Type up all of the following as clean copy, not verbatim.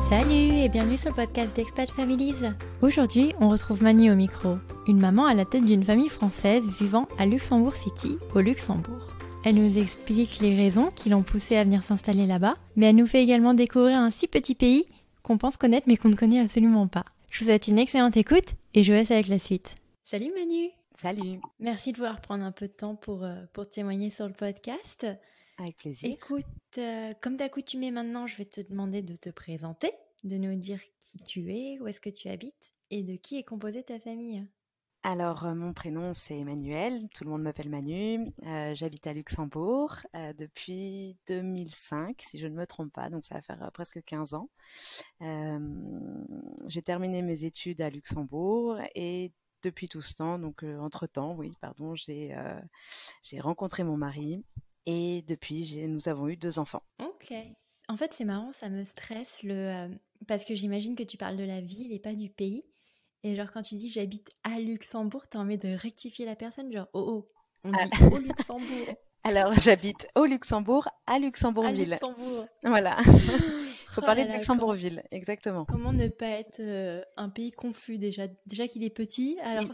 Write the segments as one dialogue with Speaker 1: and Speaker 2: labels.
Speaker 1: Salut et bienvenue sur le podcast d'Expat Families. Aujourd'hui, on retrouve Manu au micro, une maman à la tête d'une famille française vivant à Luxembourg City, au Luxembourg. Elle nous explique les raisons qui l'ont poussée à venir s'installer là-bas, mais elle nous fait également découvrir un si petit pays qu'on pense connaître mais qu'on ne connaît absolument pas. Je vous souhaite une excellente écoute et je vous laisse avec la suite. Salut Manu.
Speaker 2: Salut.
Speaker 1: Merci de vouloir prendre un peu de temps pour témoigner sur le podcast.
Speaker 2: Avec plaisir.
Speaker 1: Écoute, comme d'accoutumé maintenant, je vais te demander de te présenter, de nous dire qui tu es, où est-ce que tu habites et de qui est composée ta famille.
Speaker 2: Alors, mon prénom, c'est Emmanuel. Tout le monde m'appelle Manu. J'habite à Luxembourg depuis 2005, si je ne me trompe pas. Donc, ça va faire presque 15 ans. J'ai terminé mes études à Luxembourg et depuis tout ce temps, donc entre-temps, j'ai rencontré mon mari et depuis, nous avons eu 2 enfants.
Speaker 1: Ok. En fait, c'est marrant, ça me stresse parce que j'imagine que tu parles de la ville et pas du pays. Et genre, quand tu dis j'habite à Luxembourg, t'as envie de rectifier la personne, genre on dit au Luxembourg.
Speaker 2: Alors, j'habite au Luxembourg, à Luxembourgville.
Speaker 1: À Luxembourg.
Speaker 2: Voilà. Faut parler de Luxembourgville, exactement.
Speaker 1: Comment ne pas être un pays confus déjà qu'il est petit, alors...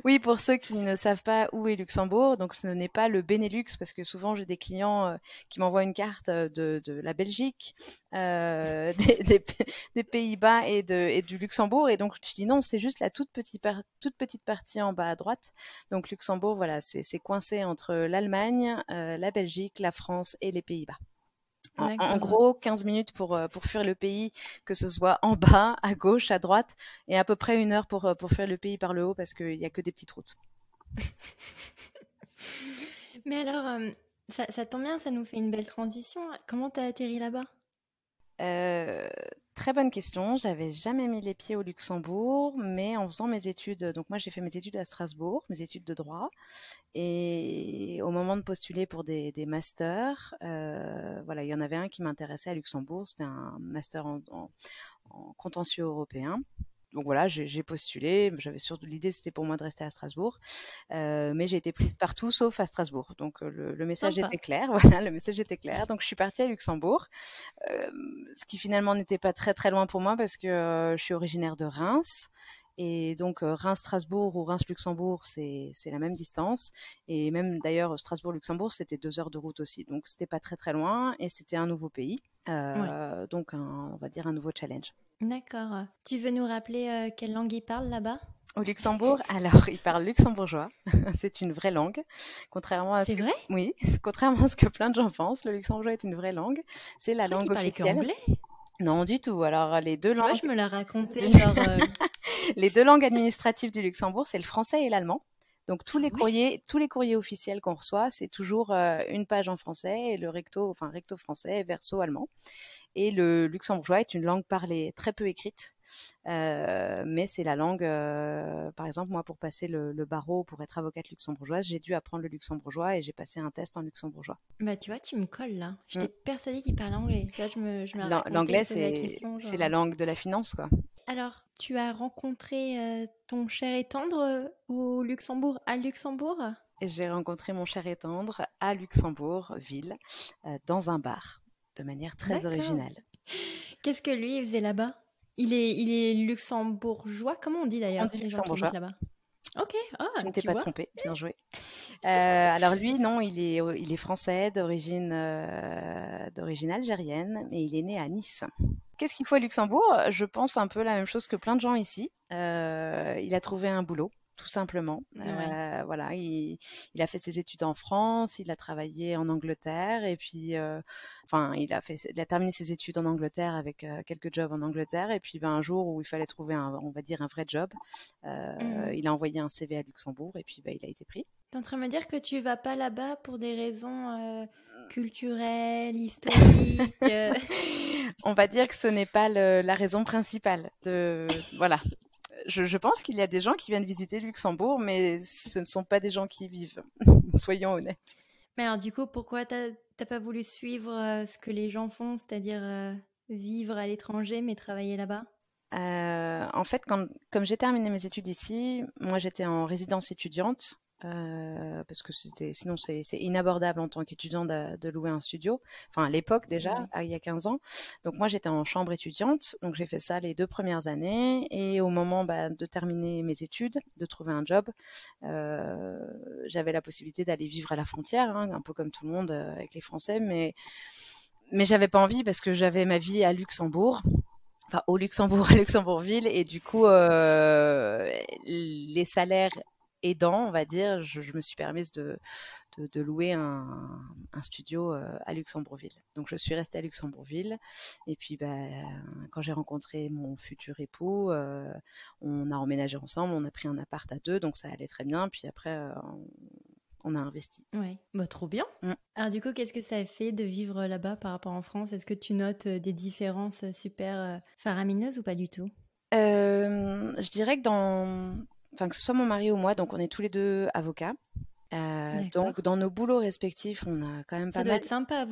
Speaker 2: Oui, pour ceux qui ne savent pas où est Luxembourg, donc ce n'est pas le Benelux, parce que souvent j'ai des clients qui m'envoient une carte de la Belgique, des Pays-Bas et du Luxembourg, et donc je dis non, c'est juste la toute petite partie en bas à droite. Donc Luxembourg, voilà, c'est coincé entre l'Allemagne, la Belgique, la France et les Pays-Bas. En gros, 15 minutes pour fuir le pays, que ce soit en bas, à gauche, à droite, et à peu près 1 heure pour fuir le pays par le haut, parce qu'il n'y a que des petites routes.
Speaker 1: Mais alors, ça tombe bien, ça nous fait une belle transition. Comment t'as atterri là-bas ?
Speaker 2: Très bonne question. J'avais jamais mis les pieds au Luxembourg, mais en faisant mes études, donc moi j'ai fait mes études à Strasbourg, mes études de droit, et au moment de postuler pour des masters, voilà, il y en avait un qui m'intéressait à Luxembourg, c'était un master en contentieux européen. Donc voilà, j'ai postulé. J'avais surtout l'idée, c'était pour moi de rester à Strasbourg, mais j'ai été prise partout sauf à Strasbourg. Donc le message était clair. Voilà, le message était clair. Donc je suis partie à Luxembourg, ce qui finalement n'était pas très très loin pour moi parce que je suis originaire de Reims. Et donc Reims-Strasbourg ou Reims-Luxembourg, c'est la même distance. Et même d'ailleurs Strasbourg-Luxembourg, c'était 2 heures de route aussi. Donc c'était pas très très loin et c'était un nouveau pays. Donc on va dire un nouveau challenge.
Speaker 1: D'accord. Tu veux nous rappeler quelle langue ils parlent là-bas ?
Speaker 2: Au Luxembourg, alors ils parlent luxembourgeois. C'est une vraie langue, contrairement à
Speaker 1: C'est vrai ?
Speaker 2: Oui, contrairement à ce que plein de gens pensent. Le luxembourgeois est une vraie langue. C'est la langue officielle.
Speaker 1: Anglais ?
Speaker 2: Non, du tout. Alors les deux langues.
Speaker 1: Tu vois, je me l'ai raconté genre.
Speaker 2: Les 2 langues administratives du Luxembourg, c'est le français et l'allemand. Donc tous les courriers officiels qu'on reçoit, c'est toujours une page en français et le recto français et verso allemand. Et le luxembourgeois est une langue parlée, très peu écrite, mais c'est la langue, par exemple, moi, pour passer le barreau, pour être avocate luxembourgeoise, j'ai dû apprendre le luxembourgeois et j'ai passé un test en luxembourgeois.
Speaker 1: Bah, tu vois, tu me colles là. J'étais persuadée qu'il parlait anglais. Tu vois, je me racontais,
Speaker 2: L'anglais,
Speaker 1: je posais la question,
Speaker 2: c'est la langue de la finance, quoi.
Speaker 1: Alors, tu as rencontré ton cher et tendre au Luxembourg, à Luxembourg ?
Speaker 2: J'ai rencontré mon cher et tendre à Luxembourg, ville, dans un bar, de manière très originale.
Speaker 1: Qu'est-ce que lui, il faisait là-bas ? Il est luxembourgeois, comment on dit d'ailleurs ?
Speaker 2: On dit luxembourgeois.
Speaker 1: Là-bas. Ok,
Speaker 2: je ne t'ai pas trompée, bien joué. Alors lui, non, il est français d'origine algérienne, mais il est né à Nice. Qu'est-ce qu'il faut à Luxembourg ? Je pense un peu la même chose que plein de gens ici. Il a trouvé un boulot, tout simplement.
Speaker 1: Ouais.
Speaker 2: Voilà, il a fait ses études en France, il a travaillé en Angleterre, et puis, il a terminé ses études en Angleterre avec quelques jobs en Angleterre, et puis un jour où il fallait trouver on va dire un vrai job, il a envoyé un CV à Luxembourg, et puis il a été pris.
Speaker 1: T'es en train de me dire que tu vas pas là-bas pour des raisons culturelles, historiques
Speaker 2: On va dire que ce n'est pas la raison principale. Voilà. Je pense qu'il y a des gens qui viennent visiter Luxembourg, mais ce ne sont pas des gens qui y vivent. Soyons honnêtes.
Speaker 1: Mais alors du coup, pourquoi t'as pas voulu suivre ce que les gens font, c'est-à-dire vivre à l'étranger mais travailler là-bas ?
Speaker 2: En fait, comme j'ai terminé mes études ici, moi j'étais en résidence étudiante parce que sinon c'est inabordable en tant qu'étudiant de louer un studio. Enfin, à l'époque déjà, il y a 15 ans. Donc moi, j'étais en chambre étudiante. Donc j'ai fait ça les 2 premières années. Et au moment de terminer mes études, de trouver un job, j'avais la possibilité d'aller vivre à la frontière, hein, un peu comme tout le monde avec les Français. Mais j'avais pas envie parce que j'avais ma vie à Luxembourg. Enfin, au Luxembourg, à Luxembourgville. Et du coup, les salaires aidant, on va dire, je me suis permise de louer un studio à Luxembourgville. Donc je suis restée à Luxembourgville et puis quand j'ai rencontré mon futur époux, on a emménagé ensemble, on a pris un appart à 2, donc ça allait très bien. Puis après, on a investi.
Speaker 1: Ouais, trop bien. Alors du coup, qu'est-ce que ça fait de vivre là-bas par rapport en France? Est-ce que tu notes des différences super faramineuses ou pas du tout?
Speaker 2: Je dirais que ce soit mon mari ou moi, donc on est tous les deux avocats. Donc dans nos boulots respectifs, on a quand même pas mal.
Speaker 1: Ça doit être sympa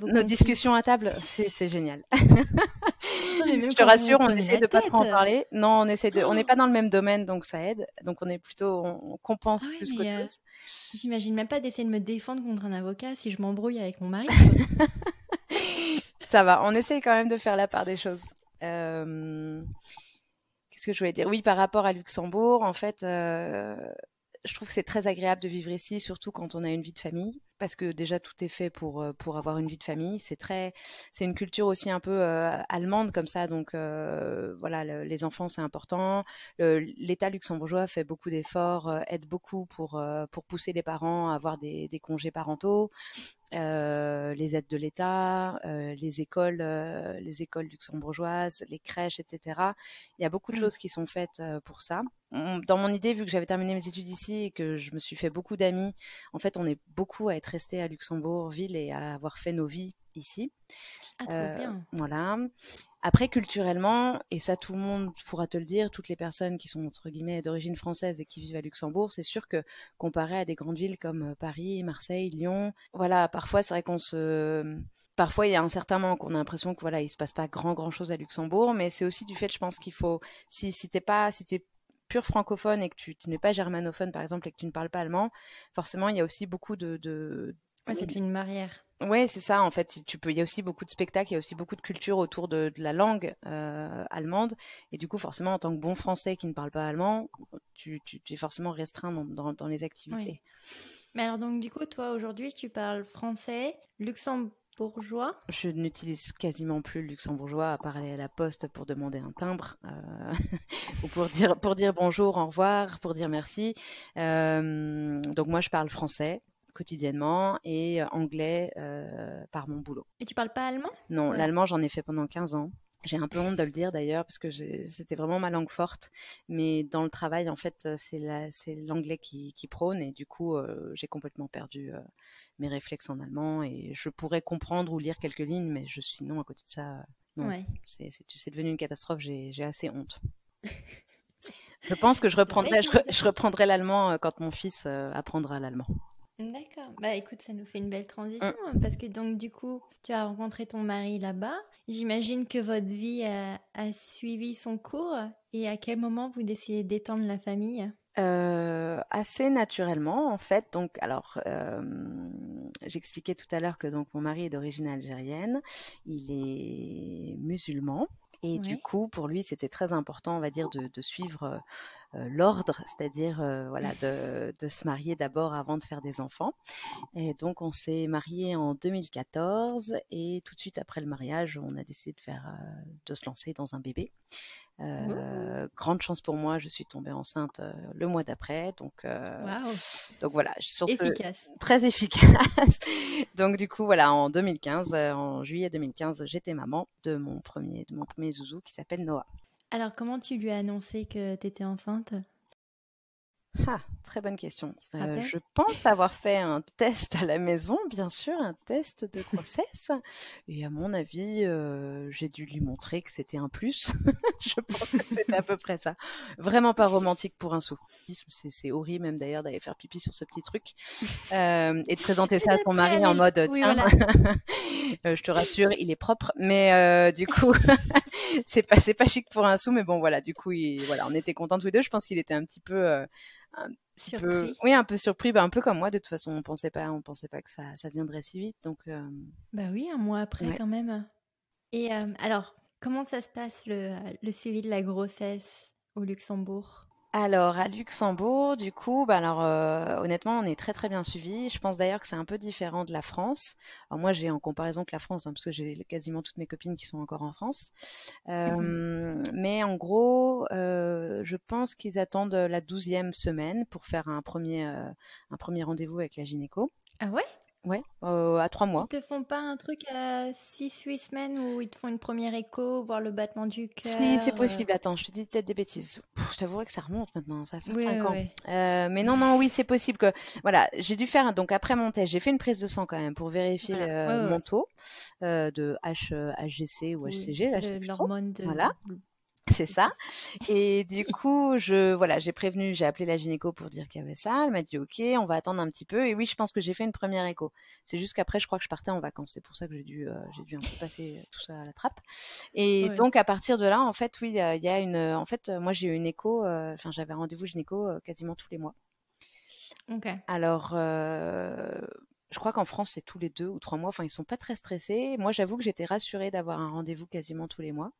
Speaker 2: nos discussions à table, c'est génial. Je te rassure, on essaie de pas trop en parler. Non, on n'est pas dans le même domaine, donc ça aide. Donc on compense plus qu'autre chose.
Speaker 1: J'imagine même pas d'essayer de me défendre contre un avocat si je m'embrouille avec mon mari.
Speaker 2: Ça va, on essaie quand même de faire la part des choses. Qu'est-ce que je voulais dire? Oui, par rapport à Luxembourg, en fait, je trouve que c'est très agréable de vivre ici, surtout quand on a une vie de famille, parce que déjà tout est fait pour avoir une vie de famille. C'est une culture aussi un peu allemande comme ça, donc voilà, les enfants c'est important. L'État luxembourgeois fait beaucoup d'efforts, aide beaucoup pour pousser les parents à avoir des congés parentaux. Les aides de l'État, les écoles luxembourgeoises, les crèches, etc. Il y a beaucoup de choses qui sont faites pour ça. Dans mon idée, vu que j'avais terminé mes études ici et que je me suis fait beaucoup d'amis, en fait, on est beaucoup à être resté à Luxembourgville et à avoir fait nos vies ici.
Speaker 1: Ah, trop bien.
Speaker 2: Voilà. Après, culturellement, et ça tout le monde pourra te le dire, toutes les personnes qui sont entre guillemets d'origine française et qui vivent à Luxembourg, c'est sûr que comparé à des grandes villes comme Paris, Marseille, Lyon, voilà, parfois c'est vrai parfois il y a un certain manque, on a l'impression que voilà, il se passe pas grand chose à Luxembourg, mais c'est aussi du fait, je pense qu'il faut, si t'es pur francophone et que tu n'es pas germanophone par exemple et que tu ne parles pas allemand, forcément il y a aussi beaucoup
Speaker 1: Ouais, c'est une barrière.
Speaker 2: Ouais, c'est ça, en fait. Il y a aussi beaucoup de spectacles, il y a aussi beaucoup de culture autour de la langue allemande. Et du coup, forcément, en tant que bon français qui ne parle pas allemand, tu es forcément restreint dans les activités.
Speaker 1: Oui. Mais alors, donc, du coup, toi, aujourd'hui, tu parles français, luxembourgeois?
Speaker 2: Je n'utilise quasiment plus le luxembourgeois à part aller à la poste pour demander un timbre ou pour dire bonjour, au revoir, pour dire merci. Donc, moi, je parle français quotidiennement et anglais par mon boulot.
Speaker 1: Et tu parles pas allemand?
Speaker 2: Non, l'allemand, j'en ai fait pendant 15 ans. J'ai un peu honte de le dire d'ailleurs parce que c'était vraiment ma langue forte. Mais dans le travail, en fait, c'est l'anglais qui prône et du coup, j'ai complètement perdu mes réflexes en allemand et je pourrais comprendre ou lire quelques lignes, mais sinon, à côté de ça, non, c'est devenu une catastrophe. J'ai assez honte. Je pense que je reprendrai l'allemand quand mon fils apprendra l'allemand.
Speaker 1: D'accord. Bah écoute, ça nous fait une belle transition parce que donc du coup, tu as rencontré ton mari là-bas. J'imagine que votre vie a suivi son cours et à quel moment vous décidez d'étendre la famille?
Speaker 2: Assez naturellement en fait. Donc alors, j'expliquais tout à l'heure que donc mon mari est d'origine algérienne. Il est musulman. Et du coup, pour lui, c'était très important, on va dire, de suivre l'ordre, c'est-à-dire voilà, de se marier d'abord avant de faire des enfants. Et donc, on s'est mariés en 2014 et tout de suite après le mariage, on a décidé de se lancer dans un bébé. Grande chance pour moi, je suis tombée enceinte le mois d'après, donc voilà,
Speaker 1: efficace.
Speaker 2: Très efficace. Donc du coup voilà, en juillet 2015, j'étais maman de mon premier zouzou qui s'appelle Noah.
Speaker 1: Alors comment tu lui as annoncé que tu étais enceinte?
Speaker 2: Très bonne question. Je pense avoir fait un test à la maison, bien sûr, un test de grossesse. Et à mon avis, j'ai dû lui montrer que c'était un plus. Je pense que c'était à peu près ça. Vraiment pas romantique pour un sou. C'est horrible même d'ailleurs d'aller faire pipi sur ce petit truc. Et de présenter ça à son mari en mode, tiens, voilà. Je te rassure, il est propre. Mais du coup, c'est pas chic pour un sou. Mais bon, voilà, du coup, on était contents tous les deux. Je pense qu'il était un petit peu
Speaker 1: Surpris.
Speaker 2: Oui, un peu surpris, un peu comme moi. De toute façon, on pensait pas que ça viendrait si vite. Donc,
Speaker 1: Bah oui, un mois après
Speaker 2: ouais.
Speaker 1: quand même. Et alors, comment ça se passe le suivi de la grossesse au Luxembourg?
Speaker 2: Alors, à Luxembourg, du coup, honnêtement, on est très très bien suivi. Je pense d'ailleurs que c'est un peu différent de la France. Alors moi, j'ai en comparaison que la France, parce que j'ai quasiment toutes mes copines qui sont encore en France.
Speaker 1: Mhm.
Speaker 2: Mais en gros, je pense qu'ils attendent la 12e semaine pour faire un premier rendez-vous avec la gynéco.
Speaker 1: Ah ouais?
Speaker 2: Ouais, à 3 mois.
Speaker 1: Ils te font pas un truc à 6-8 semaines où ils te font une première écho, voir le battement du
Speaker 2: Si, c'est
Speaker 1: cœur?
Speaker 2: possible. Attends, je te dis peut-être des bêtises. Je t'avouerai que ça remonte maintenant, ça va faire
Speaker 1: Ouais,
Speaker 2: 5
Speaker 1: ouais,
Speaker 2: ans.
Speaker 1: ouais.
Speaker 2: Mais non, non, oui, c'est possible que... Voilà, j'ai dû faire... Donc après mon test, j'ai fait une prise de sang quand même pour vérifier
Speaker 1: Voilà. Ouais, ouais,
Speaker 2: mon
Speaker 1: ouais.
Speaker 2: taux de HGC ou
Speaker 1: Oui,
Speaker 2: HCG, là, je sais plus trop.
Speaker 1: l'hormone
Speaker 2: Voilà,
Speaker 1: de-
Speaker 2: c'est
Speaker 1: Oui,
Speaker 2: ça.
Speaker 1: oui.
Speaker 2: Et du coup, j'ai appelé la gynéco pour dire qu'il y avait ça. Elle m'a dit, OK, on va attendre un petit peu. Et oui, je pense que j'ai fait une première écho. C'est juste qu'après, je crois que je partais en vacances. C'est pour ça que j'ai dû un peu passer tout ça à la trappe. Et
Speaker 1: Ouais.
Speaker 2: donc, à partir de là, en fait, oui, il y a moi, j'ai eu une écho, j'avais un rendez-vous gynéco quasiment tous les mois.
Speaker 1: Ok.
Speaker 2: Alors, je crois qu'en France, c'est tous les 2 ou 3 mois. Enfin, ils sont pas très stressés. Moi, j'avoue que j'étais rassurée d'avoir un rendez-vous quasiment tous les mois.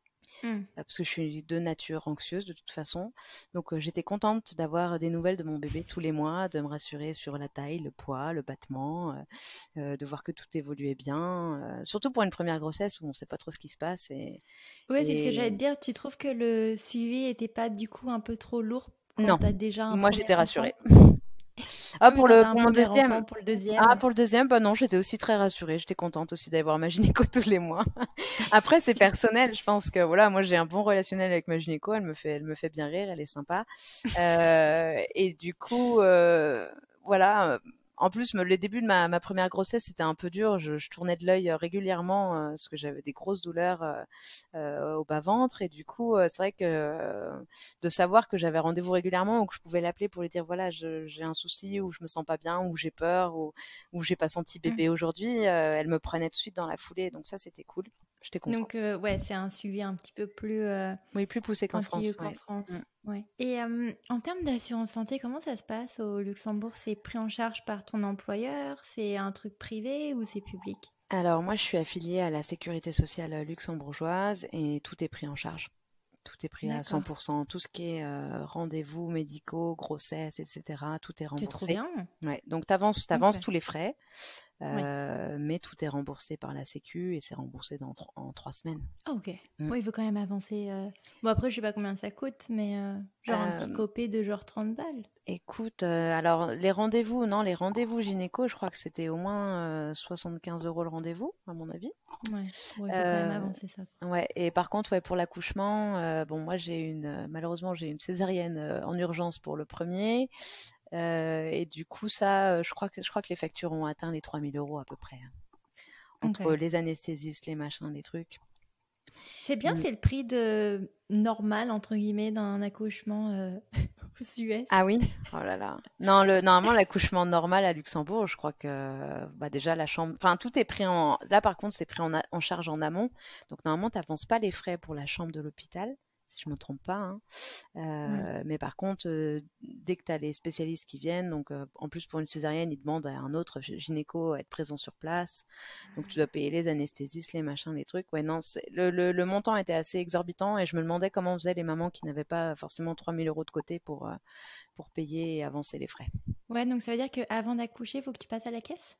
Speaker 1: Hmm.
Speaker 2: Parce que je suis de nature anxieuse de toute façon. Donc j'étais contente d'avoir des nouvelles de mon bébé tous les mois, de me rassurer sur la taille, le poids, le battement, de voir que tout évoluait bien. Surtout pour une première grossesse où on ne sait pas trop ce qui se passe.
Speaker 1: Ouais, c'est ce que j'allais
Speaker 2: Et
Speaker 1: te dire. Tu trouves que le suivi était pas du coup un peu trop lourd quand
Speaker 2: non,
Speaker 1: t'as déjà un
Speaker 2: moi
Speaker 1: premier
Speaker 2: j'étais
Speaker 1: enfant?
Speaker 2: rassurée. Ah
Speaker 1: Ouais, mais quand t'as un
Speaker 2: pour mon
Speaker 1: premier
Speaker 2: deuxième.
Speaker 1: enfant, pour le
Speaker 2: Ah,
Speaker 1: deuxième.
Speaker 2: pour le deuxième, bah non, j'étais aussi très rassurée. J'étais contente aussi d'avoir ma gynéco tous les mois. Après, c'est personnel. Je pense que voilà, moi j'ai un bon relationnel avec ma gynéco. Elle me fait bien rire. Elle est sympa. Et du coup, voilà. En plus, les débuts de ma première grossesse, c'était un peu dur. Je tournais de l'œil régulièrement parce que j'avais des grosses douleurs au bas-ventre. Et du coup, c'est vrai que de savoir que j'avais rendez-vous régulièrement ou que je pouvais l'appeler pour lui dire voilà, j'ai un souci ou je me sens pas bien ou j'ai peur ou j'ai pas senti
Speaker 1: Hmm.
Speaker 2: bébé aujourd'hui, elle me prenait tout de suite dans la foulée. Donc ça, c'était cool. J'étais
Speaker 1: Donc,
Speaker 2: contente.
Speaker 1: ouais, c'est un suivi un petit peu plus
Speaker 2: Oui, plus poussé qu'en
Speaker 1: pointilleux
Speaker 2: France.
Speaker 1: qu'en
Speaker 2: Ouais. Mm.
Speaker 1: France. Ouais. Et en termes d'assurance santé, comment ça se passe au Luxembourg? C'est pris en charge par ton employeur? C'est un truc privé ou c'est public?
Speaker 2: Alors moi, je suis affiliée à la sécurité sociale luxembourgeoise et tout est pris en charge. Tout est pris à
Speaker 1: D'accord.
Speaker 2: 100%. Tout ce qui est rendez-vous médicaux, grossesse, etc., tout est
Speaker 1: C'est trop
Speaker 2: remboursé.
Speaker 1: bien.
Speaker 2: Ouais, donc
Speaker 1: Ok.
Speaker 2: t'avances tous les frais,
Speaker 1: Ouais.
Speaker 2: mais tout est remboursé par la Sécu et c'est remboursé en 3 semaines.
Speaker 1: Ah, ok.
Speaker 2: Mm.
Speaker 1: Ouais, il faut quand même avancer. Bon, après, je sais pas combien ça coûte, mais genre un petit
Speaker 2: Euh,
Speaker 1: copé de genre 30 balles.
Speaker 2: Écoute, alors les rendez-vous, non, les rendez-vous gynéco, je crois que c'était au moins 75 € le rendez-vous, à mon avis.
Speaker 1: Ouais. Bon, il faut quand même
Speaker 2: Euh,
Speaker 1: avancer ça.
Speaker 2: ouais, et par contre, ouais, pour l'accouchement, bon, moi malheureusement, j'ai une césarienne en urgence pour le premier. Et du coup, ça, je crois que les factures ont atteint les 3 000 € à peu près, hein.
Speaker 1: Ok.
Speaker 2: Entre les anesthésistes, les machins, les trucs.
Speaker 1: C'est bien,
Speaker 2: Mm.
Speaker 1: c'est le prix de normal, entre guillemets, d'un accouchement aux
Speaker 2: Ah
Speaker 1: US.
Speaker 2: oui? Oh là là. Non, normalement, l'accouchement normal à Luxembourg, je crois que bah déjà la chambre. Enfin, tout est pris en. Là, par contre, c'est pris en charge en amont. Donc, normalement, tu n'avances pas les frais pour la chambre de l'hôpital, si je me trompe pas, hein.
Speaker 1: Ouais.
Speaker 2: Mais par contre, dès que tu as les spécialistes qui viennent, donc en plus pour une césarienne, ils demandent à un autre gynéco à être présent sur place. Donc tu dois payer les anesthésistes, les machins, les trucs. Ouais, non, le montant était assez exorbitant et je me demandais comment faisaient les mamans qui n'avaient pas forcément 3 000 € de côté pour payer et avancer les frais.
Speaker 1: Ouais, donc ça veut dire qu'avant d'accoucher, il faut que tu passes à la caisse?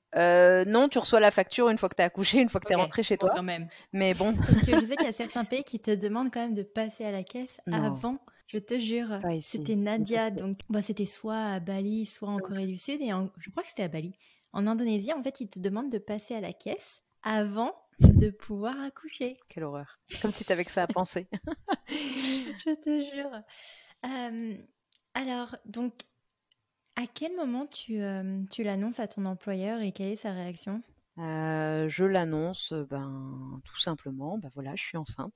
Speaker 2: Non, tu reçois la facture une fois que tu as accouché, une fois que tu es
Speaker 1: Ok,
Speaker 2: rentré chez
Speaker 1: bon,
Speaker 2: toi.
Speaker 1: quand même.
Speaker 2: Mais bon,
Speaker 1: Parce que je sais qu'il y a certains pays qui te demandent quand même de passer à la caisse
Speaker 2: non,
Speaker 1: avant. Je te jure,
Speaker 2: pas ici.
Speaker 1: c'était Nadia, donc bah, c'était soit à Bali, soit en Corée du Sud, et je crois que c'était à Bali. En Indonésie, en fait, ils te demandent de passer à la caisse avant de pouvoir accoucher.
Speaker 2: Quelle horreur. Comme si tu avais que ça à penser.
Speaker 1: Je te jure. Euh, alors, donc, à quel moment tu l'annonces à ton employeur et quelle est sa réaction?
Speaker 2: Je l'annonce, tout simplement, voilà, je suis enceinte.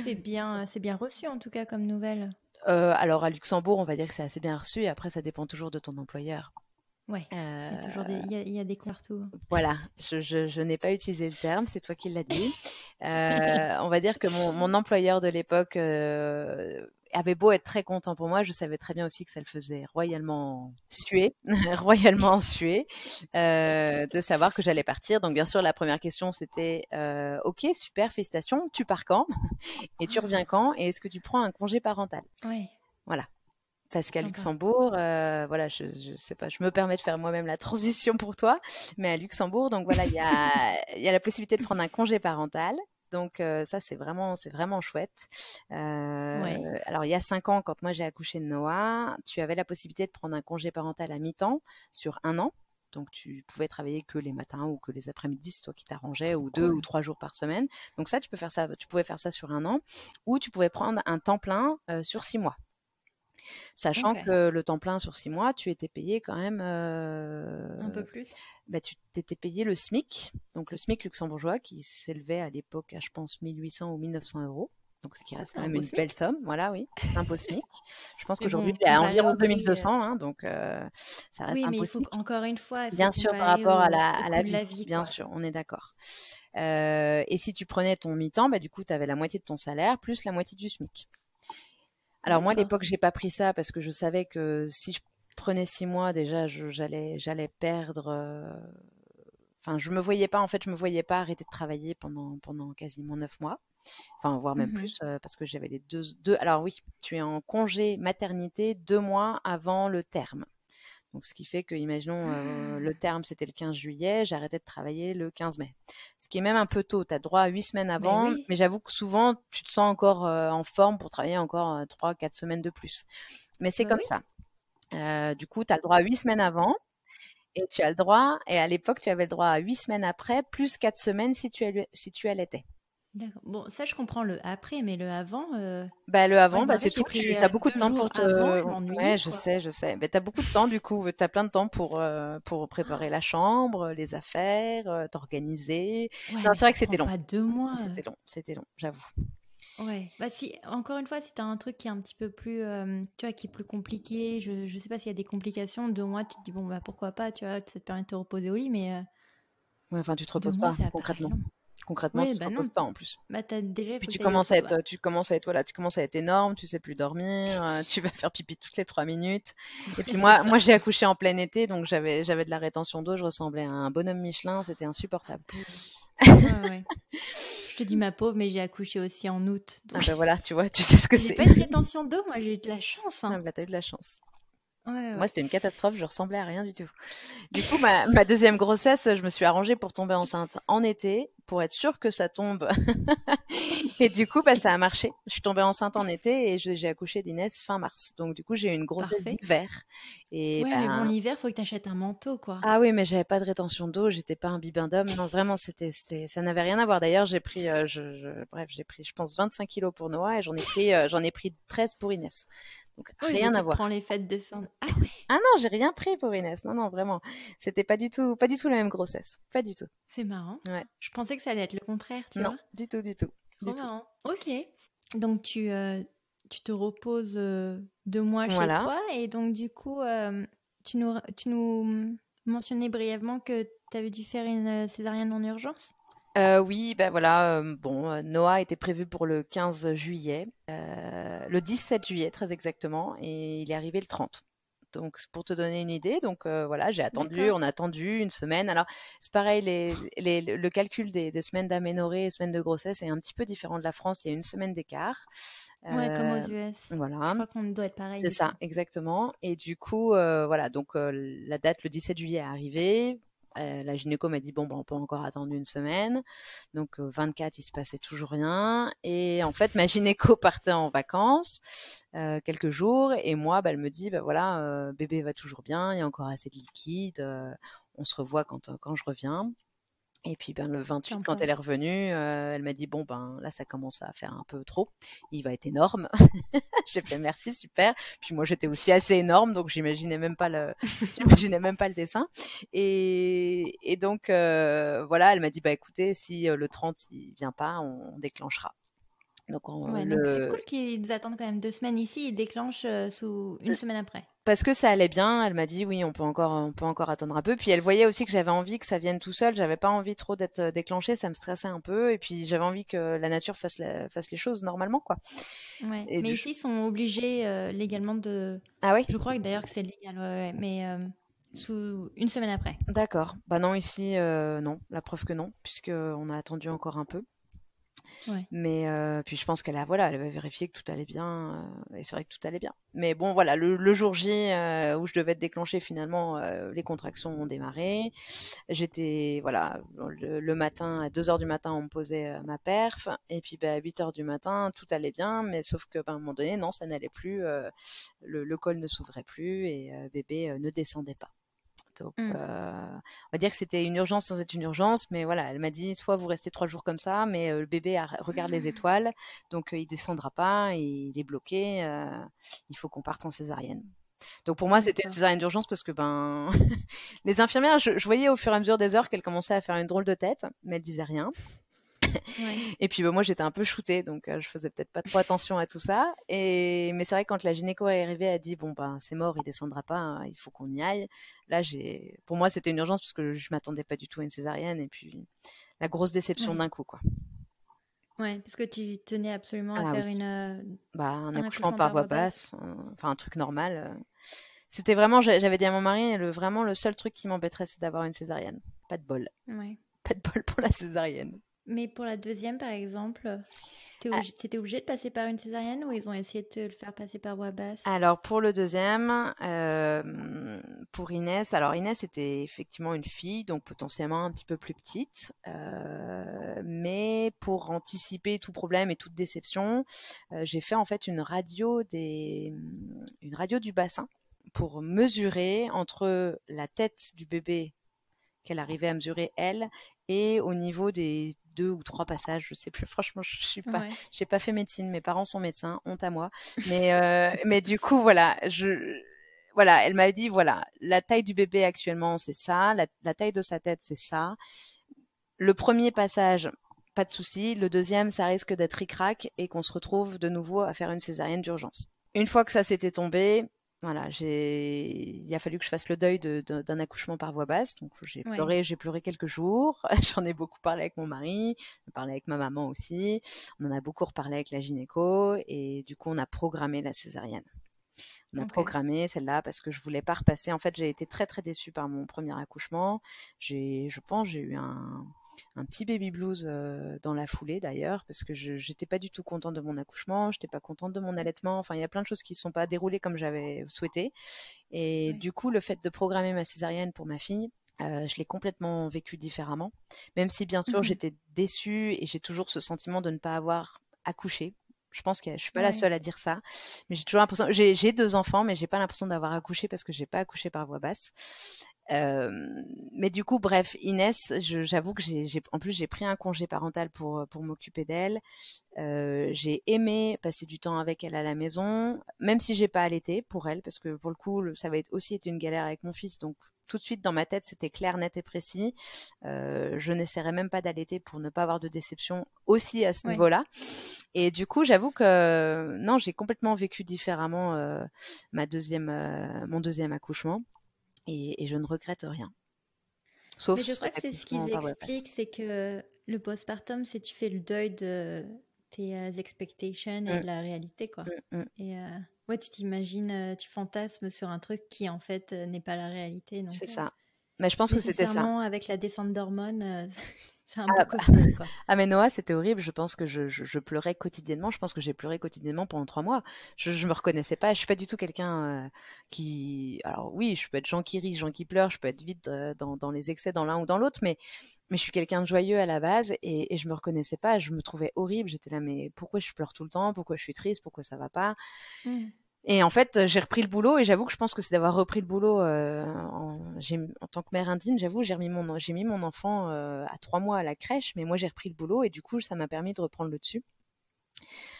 Speaker 1: C'est bien reçu en tout cas comme nouvelle.
Speaker 2: Alors à Luxembourg, on va dire que c'est assez bien reçu et après ça dépend toujours de ton employeur.
Speaker 1: Ouais, il y a toujours des cons partout.
Speaker 2: Voilà, je n'ai pas utilisé le terme, c'est toi qui l'as dit. On va dire que mon employeur de l'époque avait beau être très content pour moi, je savais très bien aussi que ça le faisait royalement suer, royalement suer, de savoir que j'allais partir. Donc bien sûr, la première question c'était ok, super, félicitations, tu pars quand et tu reviens quand et est-ce que tu prends un congé parental?
Speaker 1: Ouais.
Speaker 2: Voilà. Parce qu'à
Speaker 1: Sympa.
Speaker 2: Luxembourg, voilà, je sais pas, je me permets de faire moi-même la transition pour toi, mais à Luxembourg, donc voilà, il y a la possibilité de prendre un congé parental. Donc ça, c'est vraiment chouette.
Speaker 1: Ouais.
Speaker 2: Alors, il y a 5 ans, quand moi j'ai accouché de Noah, tu avais la possibilité de prendre un congé parental à mi-temps sur 1 an. Donc, tu pouvais travailler que les matins ou que les après-midi, c'est toi qui t'arrangeais, ou 2 ou 3 jours par semaine. Donc ça, tu pouvais faire ça sur 1 an, ou tu pouvais prendre un temps plein sur 6 mois. Sachant
Speaker 1: Ok.
Speaker 2: que le temps plein sur 6 mois, tu étais payé quand même.
Speaker 1: Un peu plus.
Speaker 2: Tu t'étais payé le SMIC, donc le SMIC luxembourgeois, qui s'élevait à l'époque à, je pense, 1800 ou 1900 euros. Donc, ce qui reste
Speaker 1: C'est
Speaker 2: quand
Speaker 1: un
Speaker 2: même
Speaker 1: beau
Speaker 2: une
Speaker 1: SMIC.
Speaker 2: belle somme. Voilà, oui, c'est un beau SMIC. Je pense
Speaker 1: Mais
Speaker 2: qu'aujourd'hui,
Speaker 1: bon,
Speaker 2: il est à
Speaker 1: comparé
Speaker 2: environ
Speaker 1: au prix,
Speaker 2: 2200, hein, donc ça reste
Speaker 1: oui,
Speaker 2: un
Speaker 1: mais
Speaker 2: beau
Speaker 1: il faut
Speaker 2: SMIC.
Speaker 1: encore une fois, il faut
Speaker 2: Bien sûr, par
Speaker 1: comparer
Speaker 2: rapport à
Speaker 1: au
Speaker 2: la
Speaker 1: coût de
Speaker 2: vie,
Speaker 1: la vie,
Speaker 2: bien
Speaker 1: quoi.
Speaker 2: sûr, on est d'accord. Et si tu prenais ton mi-temps, du coup, tu avais la moitié de ton salaire plus la moitié du SMIC. Alors moi, à
Speaker 1: D'accord.
Speaker 2: l'époque, j'ai pas pris ça parce que je savais que si je prenais 6 mois, déjà, j'allais perdre. Enfin, je me voyais pas. En fait, je me voyais pas arrêter de travailler pendant quasiment 9 mois. Enfin, voire même
Speaker 1: Mhm.
Speaker 2: plus, parce que j'avais les deux. Alors oui, tu es en congé maternité 2 mois avant le terme. Donc, ce qui fait que, imaginons, le terme, c'était le 15 juillet, j'arrêtais de travailler le 15 mai. Ce qui est même un peu tôt. Tu as droit à 8 semaines
Speaker 1: Mais
Speaker 2: avant,
Speaker 1: oui,
Speaker 2: mais j'avoue que souvent, tu te sens encore en forme pour travailler encore 3, 4 semaines de plus. Mais c'est
Speaker 1: bah
Speaker 2: comme
Speaker 1: oui.
Speaker 2: ça. Du coup, tu as le droit à 8 semaines avant et tu as le droit, et à l'époque, tu avais le droit à 8 semaines après, plus 4 semaines si tu allaitais.
Speaker 1: D'accord. Bon, ça, je comprends le après, mais le avant,
Speaker 2: Le
Speaker 1: moi,
Speaker 2: avant,
Speaker 1: je me
Speaker 2: c'est
Speaker 1: rappelle, j'ai
Speaker 2: tout.
Speaker 1: pris
Speaker 2: Tu as beaucoup de
Speaker 1: deux
Speaker 2: temps
Speaker 1: jours
Speaker 2: pour te.
Speaker 1: avant, je
Speaker 2: Ouais,
Speaker 1: m'ennuyais,
Speaker 2: je
Speaker 1: quoi.
Speaker 2: sais, je sais. Tu as beaucoup de temps, du coup. Tu as plein de temps pour préparer la chambre, les affaires, t'organiser.
Speaker 1: Ouais,
Speaker 2: Non,
Speaker 1: mais
Speaker 2: c'est vrai
Speaker 1: ça
Speaker 2: que
Speaker 1: prend
Speaker 2: c'était long.
Speaker 1: pas 2 mois.
Speaker 2: C'était long, j'avoue.
Speaker 1: Ouais. Bah si, encore une fois, si t'as un truc qui est un petit peu plus, tu vois, qui est plus compliqué, je sais pas s'il y a des complications, 2 mois, tu te dis, bon, bah pourquoi pas, tu vois, ça te permet de te reposer au lit, mais
Speaker 2: Ouais, enfin, tu te
Speaker 1: deux
Speaker 2: reposes
Speaker 1: mois,
Speaker 2: pas,
Speaker 1: ça paraît
Speaker 2: concrètement.
Speaker 1: long.
Speaker 2: Concrètement,
Speaker 1: Oui,
Speaker 2: tu te
Speaker 1: bah
Speaker 2: reposes
Speaker 1: non.
Speaker 2: pas en plus.
Speaker 1: Bah déjà, il
Speaker 2: Puis
Speaker 1: faut que t'ailles au travail.
Speaker 2: tu commences à être énorme, tu sais plus dormir, tu vas faire pipi toutes les 3 minutes. Et puis
Speaker 1: Ouais, c'est ça.
Speaker 2: moi j'ai accouché en plein été, donc j'avais de la rétention d'eau, je ressemblais à un bonhomme Michelin, c'était
Speaker 1: Ah,
Speaker 2: insupportable.
Speaker 1: pauvre. Ouais, ouais. Je te dis ma pauvre, mais j'ai accouché aussi en août,
Speaker 2: Ah
Speaker 1: donc
Speaker 2: ben voilà, tu vois, tu sais ce que
Speaker 1: j'ai
Speaker 2: c'est.
Speaker 1: pas eu de rétention d'eau, moi j'ai eu de la chance,
Speaker 2: Ah
Speaker 1: hein.
Speaker 2: bah t'as eu de la chance.
Speaker 1: Ouais,
Speaker 2: Moi
Speaker 1: ouais.
Speaker 2: c'était une catastrophe, je ressemblais à rien du tout. Du coup, ma deuxième grossesse, je me suis arrangée pour tomber enceinte en été, pour être sûre que ça tombe. Et du coup, ça a marché. Je suis tombée enceinte en été et j'ai accouché d'Inès fin mars. Donc du coup, j'ai eu une grossesse
Speaker 1: Parfait.
Speaker 2: d'hiver. Et
Speaker 1: Ouais, mais bon, l'hiver, faut que t'achètes un manteau, quoi.
Speaker 2: ah oui, mais j'avais pas de rétention d'eau, j'étais pas un bibin d'homme. Non, vraiment, ça n'avait rien à voir. D'ailleurs, j'ai pris, bref, j'ai pris, je pense, 25 kilos pour Noah et j'en ai pris 13 pour Inès. Donc
Speaker 1: Oui, mais
Speaker 2: rien à
Speaker 1: tu te prends
Speaker 2: voir.
Speaker 1: les fêtes de fin. Ah ouais,
Speaker 2: Ah non, j'ai rien pris pour Inès. Non, non, vraiment. C'était pas du tout la même grossesse. Pas du tout.
Speaker 1: c'est marrant.
Speaker 2: Ouais.
Speaker 1: Je pensais que ça allait être le contraire, tu
Speaker 2: Non,
Speaker 1: vois.
Speaker 2: du tout, du tout,
Speaker 1: Trop
Speaker 2: du tout.
Speaker 1: marrant. Ok. Donc tu te reposes 2 mois chez
Speaker 2: Voilà.
Speaker 1: toi et donc du coup, tu nous mentionnais brièvement que tu avais dû faire une césarienne en urgence.
Speaker 2: Oui, ben voilà. Bon, Noah était prévu pour le 15 juillet, le 17 juillet très exactement, et il est arrivé le 30. Donc, c'est pour te donner une idée, donc voilà,
Speaker 1: D'accord.
Speaker 2: on a attendu une semaine. Alors, c'est pareil, le calcul des semaines d'aménorrhée et semaines de grossesse est un petit peu différent de la France. Il y a une semaine d'écart.
Speaker 1: Ouais, comme aux
Speaker 2: Euh,
Speaker 1: US. Je
Speaker 2: voilà,
Speaker 1: crois qu'on doit être pareil
Speaker 2: c'est ça,
Speaker 1: ici.
Speaker 2: exactement. Et du coup, voilà, donc la date, le 17 juillet est arrivée. La gynéco m'a dit, bon, on peut encore attendre une semaine. Donc, 24, il se passait toujours rien. Et en fait, ma gynéco partait en vacances quelques jours. Et moi, elle me dit, voilà, bébé va toujours bien, il y a encore assez de liquide. On se revoit quand je reviens. Et puis le 28, quand
Speaker 1: Sympa.
Speaker 2: elle est revenue, elle m'a dit, bon, là, ça commence à faire un peu trop. Il va être énorme. J'ai fait merci, super. Puis moi, j'étais aussi assez énorme, donc j'imaginais même pas le dessin. Et donc, voilà, elle m'a dit, écoutez, si le 30, il vient pas, on déclenchera. Donc,
Speaker 1: Ouais, donc c'est cool qu'ils attendent quand même 2 semaines ici, ils déclenchent sous une semaine après.
Speaker 2: parce que ça allait bien, elle m'a dit oui, on peut encore attendre un peu. Puis elle voyait aussi que j'avais envie que ça vienne tout seul. J'avais pas envie trop d'être déclenchée, ça me stressait un peu. Et puis j'avais envie que la nature fasse les choses normalement, quoi.
Speaker 1: Ouais.
Speaker 2: Et
Speaker 1: Mais ici, ils sont obligés légalement de.
Speaker 2: ah oui,
Speaker 1: Je crois que d'ailleurs que c'est légal, ouais, mais sous une semaine après.
Speaker 2: d'accord. Bah non, ici, non. La preuve que non, puisque on a attendu encore un peu.
Speaker 1: Ouais.
Speaker 2: Mais puis je pense elle avait vérifié que tout allait bien, et c'est vrai que tout allait bien. Mais bon, voilà, le jour J où je devais être déclenchée, finalement, les contractions ont démarré. J'étais, voilà, le matin, à 2 heures du matin, on me posait ma perf, et puis à 8 heures du matin, tout allait bien, mais sauf que, à un moment donné, non, ça n'allait plus, le col ne s'ouvrait plus, et bébé ne descendait pas. Donc,
Speaker 1: Mm.
Speaker 2: on va dire que c'était une urgence sans être une urgence, mais voilà, elle m'a dit soit vous restez 3 jours comme ça, mais le bébé regarde les étoiles, donc il descendra pas, il est bloqué, il faut qu'on parte en césarienne. Donc pour moi, c'était une
Speaker 1: D'accord.
Speaker 2: césarienne d'urgence parce que les infirmières, je voyais au fur et à mesure des heures qu'elles commençaient à faire une drôle de tête, mais elles disaient rien.
Speaker 1: Ouais.
Speaker 2: Et puis moi j'étais un peu shootée, donc je faisais peut-être pas trop attention à tout ça. Mais c'est vrai que quand la gynéco est arrivée, elle a dit bon c'est mort, il descendra pas, hein, il faut qu'on y aille. Là pour moi c'était une urgence parce que je m'attendais pas du tout à une césarienne et puis la grosse déception
Speaker 1: Ouais.
Speaker 2: d'un coup, quoi.
Speaker 1: Ouais, parce que tu tenais absolument à
Speaker 2: Ah oui,
Speaker 1: faire
Speaker 2: un
Speaker 1: un
Speaker 2: accouchement
Speaker 1: accouchement
Speaker 2: par
Speaker 1: par
Speaker 2: voie
Speaker 1: voie basse.
Speaker 2: basse, enfin un truc normal. C'était vraiment, j'avais dit à mon mari, vraiment le seul truc qui m'embêterait c'est d'avoir une césarienne. Pas de bol,
Speaker 1: Ouais.
Speaker 2: pas de bol pour la césarienne.
Speaker 1: Mais pour la deuxième, par exemple, t'étais obligée de passer par une césarienne ou ils ont essayé de te le faire passer par voie basse?
Speaker 2: Alors pour le deuxième, pour Inès, alors Inès était effectivement une fille, donc potentiellement un petit peu plus petite, mais pour anticiper tout problème et toute déception, j'ai fait en fait une radio du bassin pour mesurer entre la tête du bébé qu'elle arrivait à mesurer elle et au niveau des 2 ou 3 passages, je sais plus. Franchement,
Speaker 1: Ouais.
Speaker 2: j'ai pas fait médecine. Mes parents sont médecins, honte à moi. Mais du coup, voilà, voilà, elle m'a dit, voilà, la taille du bébé actuellement, c'est ça, la taille de sa tête, c'est ça. Le premier passage, pas de souci. Le deuxième, ça risque d'être ric-rac et qu'on se retrouve de nouveau à faire une césarienne d'urgence. Une fois que ça s'était tombé, voilà, il a fallu que je fasse le deuil d'un accouchement par voie basse. Donc
Speaker 1: Ouais.
Speaker 2: j'ai pleuré quelques jours. J'en ai beaucoup parlé avec mon mari, j'en ai parlé avec ma maman aussi. On en a beaucoup reparlé avec la gynéco et du coup on a programmé la césarienne. On a
Speaker 1: Ok.
Speaker 2: programmé celle-là parce que je voulais pas repasser. En fait, j'ai été très très déçue par mon premier accouchement. Je pense, j'ai eu un petit baby blues dans la foulée d'ailleurs parce que j'étais pas du tout contente de mon accouchement, j'étais pas contente de mon allaitement. Enfin, il y a plein de choses qui ne sont pas déroulées comme j'avais souhaité. Et
Speaker 1: Ouais.
Speaker 2: du coup, le fait de programmer ma césarienne pour ma fille, je l'ai complètement vécu différemment. Même si bien sûr
Speaker 1: Mhm.
Speaker 2: j'étais déçue et j'ai toujours ce sentiment de ne pas avoir accouché. Je pense que je suis pas la
Speaker 1: Ouais.
Speaker 2: seule à dire ça, mais j'ai toujours l'impression. J'ai 2 enfants, mais j'ai pas l'impression d'avoir accouché parce que j'ai pas accouché par voie basse. Euh, mais du coup, bref, Inès, j'avoue que en plus j'ai pris un congé parental pour m'occuper d'elle. J'ai aimé passer du temps avec elle à la maison, même si j'ai pas allaité pour elle, parce que pour le coup, ça va aussi été une galère avec mon fils, donc tout de suite dans ma tête c'était clair, net et précis. Je n'essaierai même pas d'allaiter pour ne pas avoir de déception aussi à ce
Speaker 1: Ouais.
Speaker 2: niveau-là. Et du coup, j'avoue que non, j'ai complètement vécu différemment mon deuxième accouchement et je ne regrette rien, sauf
Speaker 1: Mais je crois
Speaker 2: cet
Speaker 1: que c'est ce
Speaker 2: accouchement
Speaker 1: qu'ils
Speaker 2: par voie basse.
Speaker 1: expliquent, c'est que le postpartum, c'est tu fais le deuil de tes expectations et
Speaker 2: Mm,
Speaker 1: de la réalité, quoi.
Speaker 2: mm, mm.
Speaker 1: Et ouais, tu t'imagines, tu fantasmes sur un truc qui en fait n'est pas la réalité.
Speaker 2: C'est
Speaker 1: Donc
Speaker 2: ça. Mais je pense que c'était ça.
Speaker 1: nécessairement, avec la descente d'hormones, c'est un
Speaker 2: Ah,
Speaker 1: beau cocktail, quoi.
Speaker 2: ah, mais Noah, c'était horrible. Je pense que je pleurais quotidiennement. Je pense que j'ai pleuré quotidiennement pendant 3 mois. Je me reconnaissais pas. Je suis pas du tout quelqu'un qui. Alors oui, je peux être gens qui rient, gens qui pleurent. Je peux être vite dans les excès dans l'un ou dans l'autre, mais je suis quelqu'un de joyeux à la base et je me reconnaissais pas. Je me trouvais horrible. J'étais là, mais pourquoi je pleure tout le temps? Pourquoi je suis triste? Pourquoi ça va pas?
Speaker 1: Mm.
Speaker 2: Et en fait, j'ai repris le boulot et j'avoue que je pense que c'est d'avoir repris le boulot en tant que mère indigne. J'avoue, j'ai mis mon enfant à 3 mois à la crèche, mais moi j'ai repris le boulot et du coup, ça m'a permis de reprendre le dessus.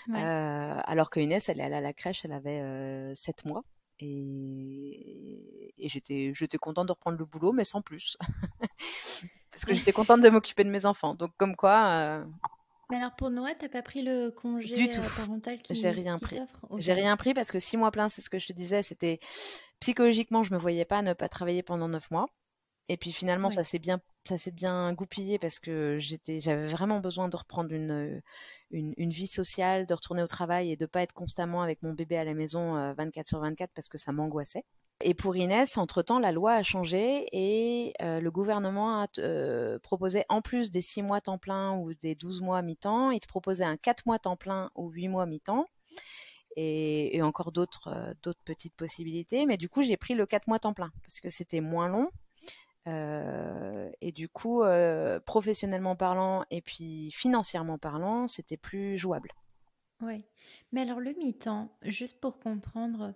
Speaker 1: Ouais.
Speaker 2: Alors que Inès, elle est allée à la crèche, elle avait 7 mois et j'étais contente de reprendre le boulot, mais sans plus, parce que j'étais contente de m'occuper de mes enfants. Donc comme quoi,
Speaker 1: Mais alors pour Noah, t'as pas pris le congé
Speaker 2: Du tout.
Speaker 1: parental
Speaker 2: J'ai rien
Speaker 1: qui
Speaker 2: pris.
Speaker 1: t'offre?
Speaker 2: J'ai
Speaker 1: Ok.
Speaker 2: rien pris parce que 6 mois pleins, c'est ce que je te disais, c'était psychologiquement, je me voyais pas ne pas travailler pendant 9 mois. Et puis finalement,
Speaker 1: Ouais.
Speaker 2: ça s'est bien goupillé parce que j'avais vraiment besoin de reprendre une vie sociale, de retourner au travail et de pas être constamment avec mon bébé à la maison 24/24 parce que ça m'angoissait. Et pour Inès, entre-temps, la loi a changé et le gouvernement proposait en plus des 6 mois temps plein ou des 12 mois mi-temps, il te proposait un 4 mois temps plein ou 8 mois mi-temps et encore d'autres petites possibilités. Mais du coup, j'ai pris le 4 mois temps plein parce que c'était moins long. Et du coup, professionnellement parlant et puis financièrement parlant, c'était plus jouable.
Speaker 1: Ouais. Mais alors le mi-temps, juste pour comprendre,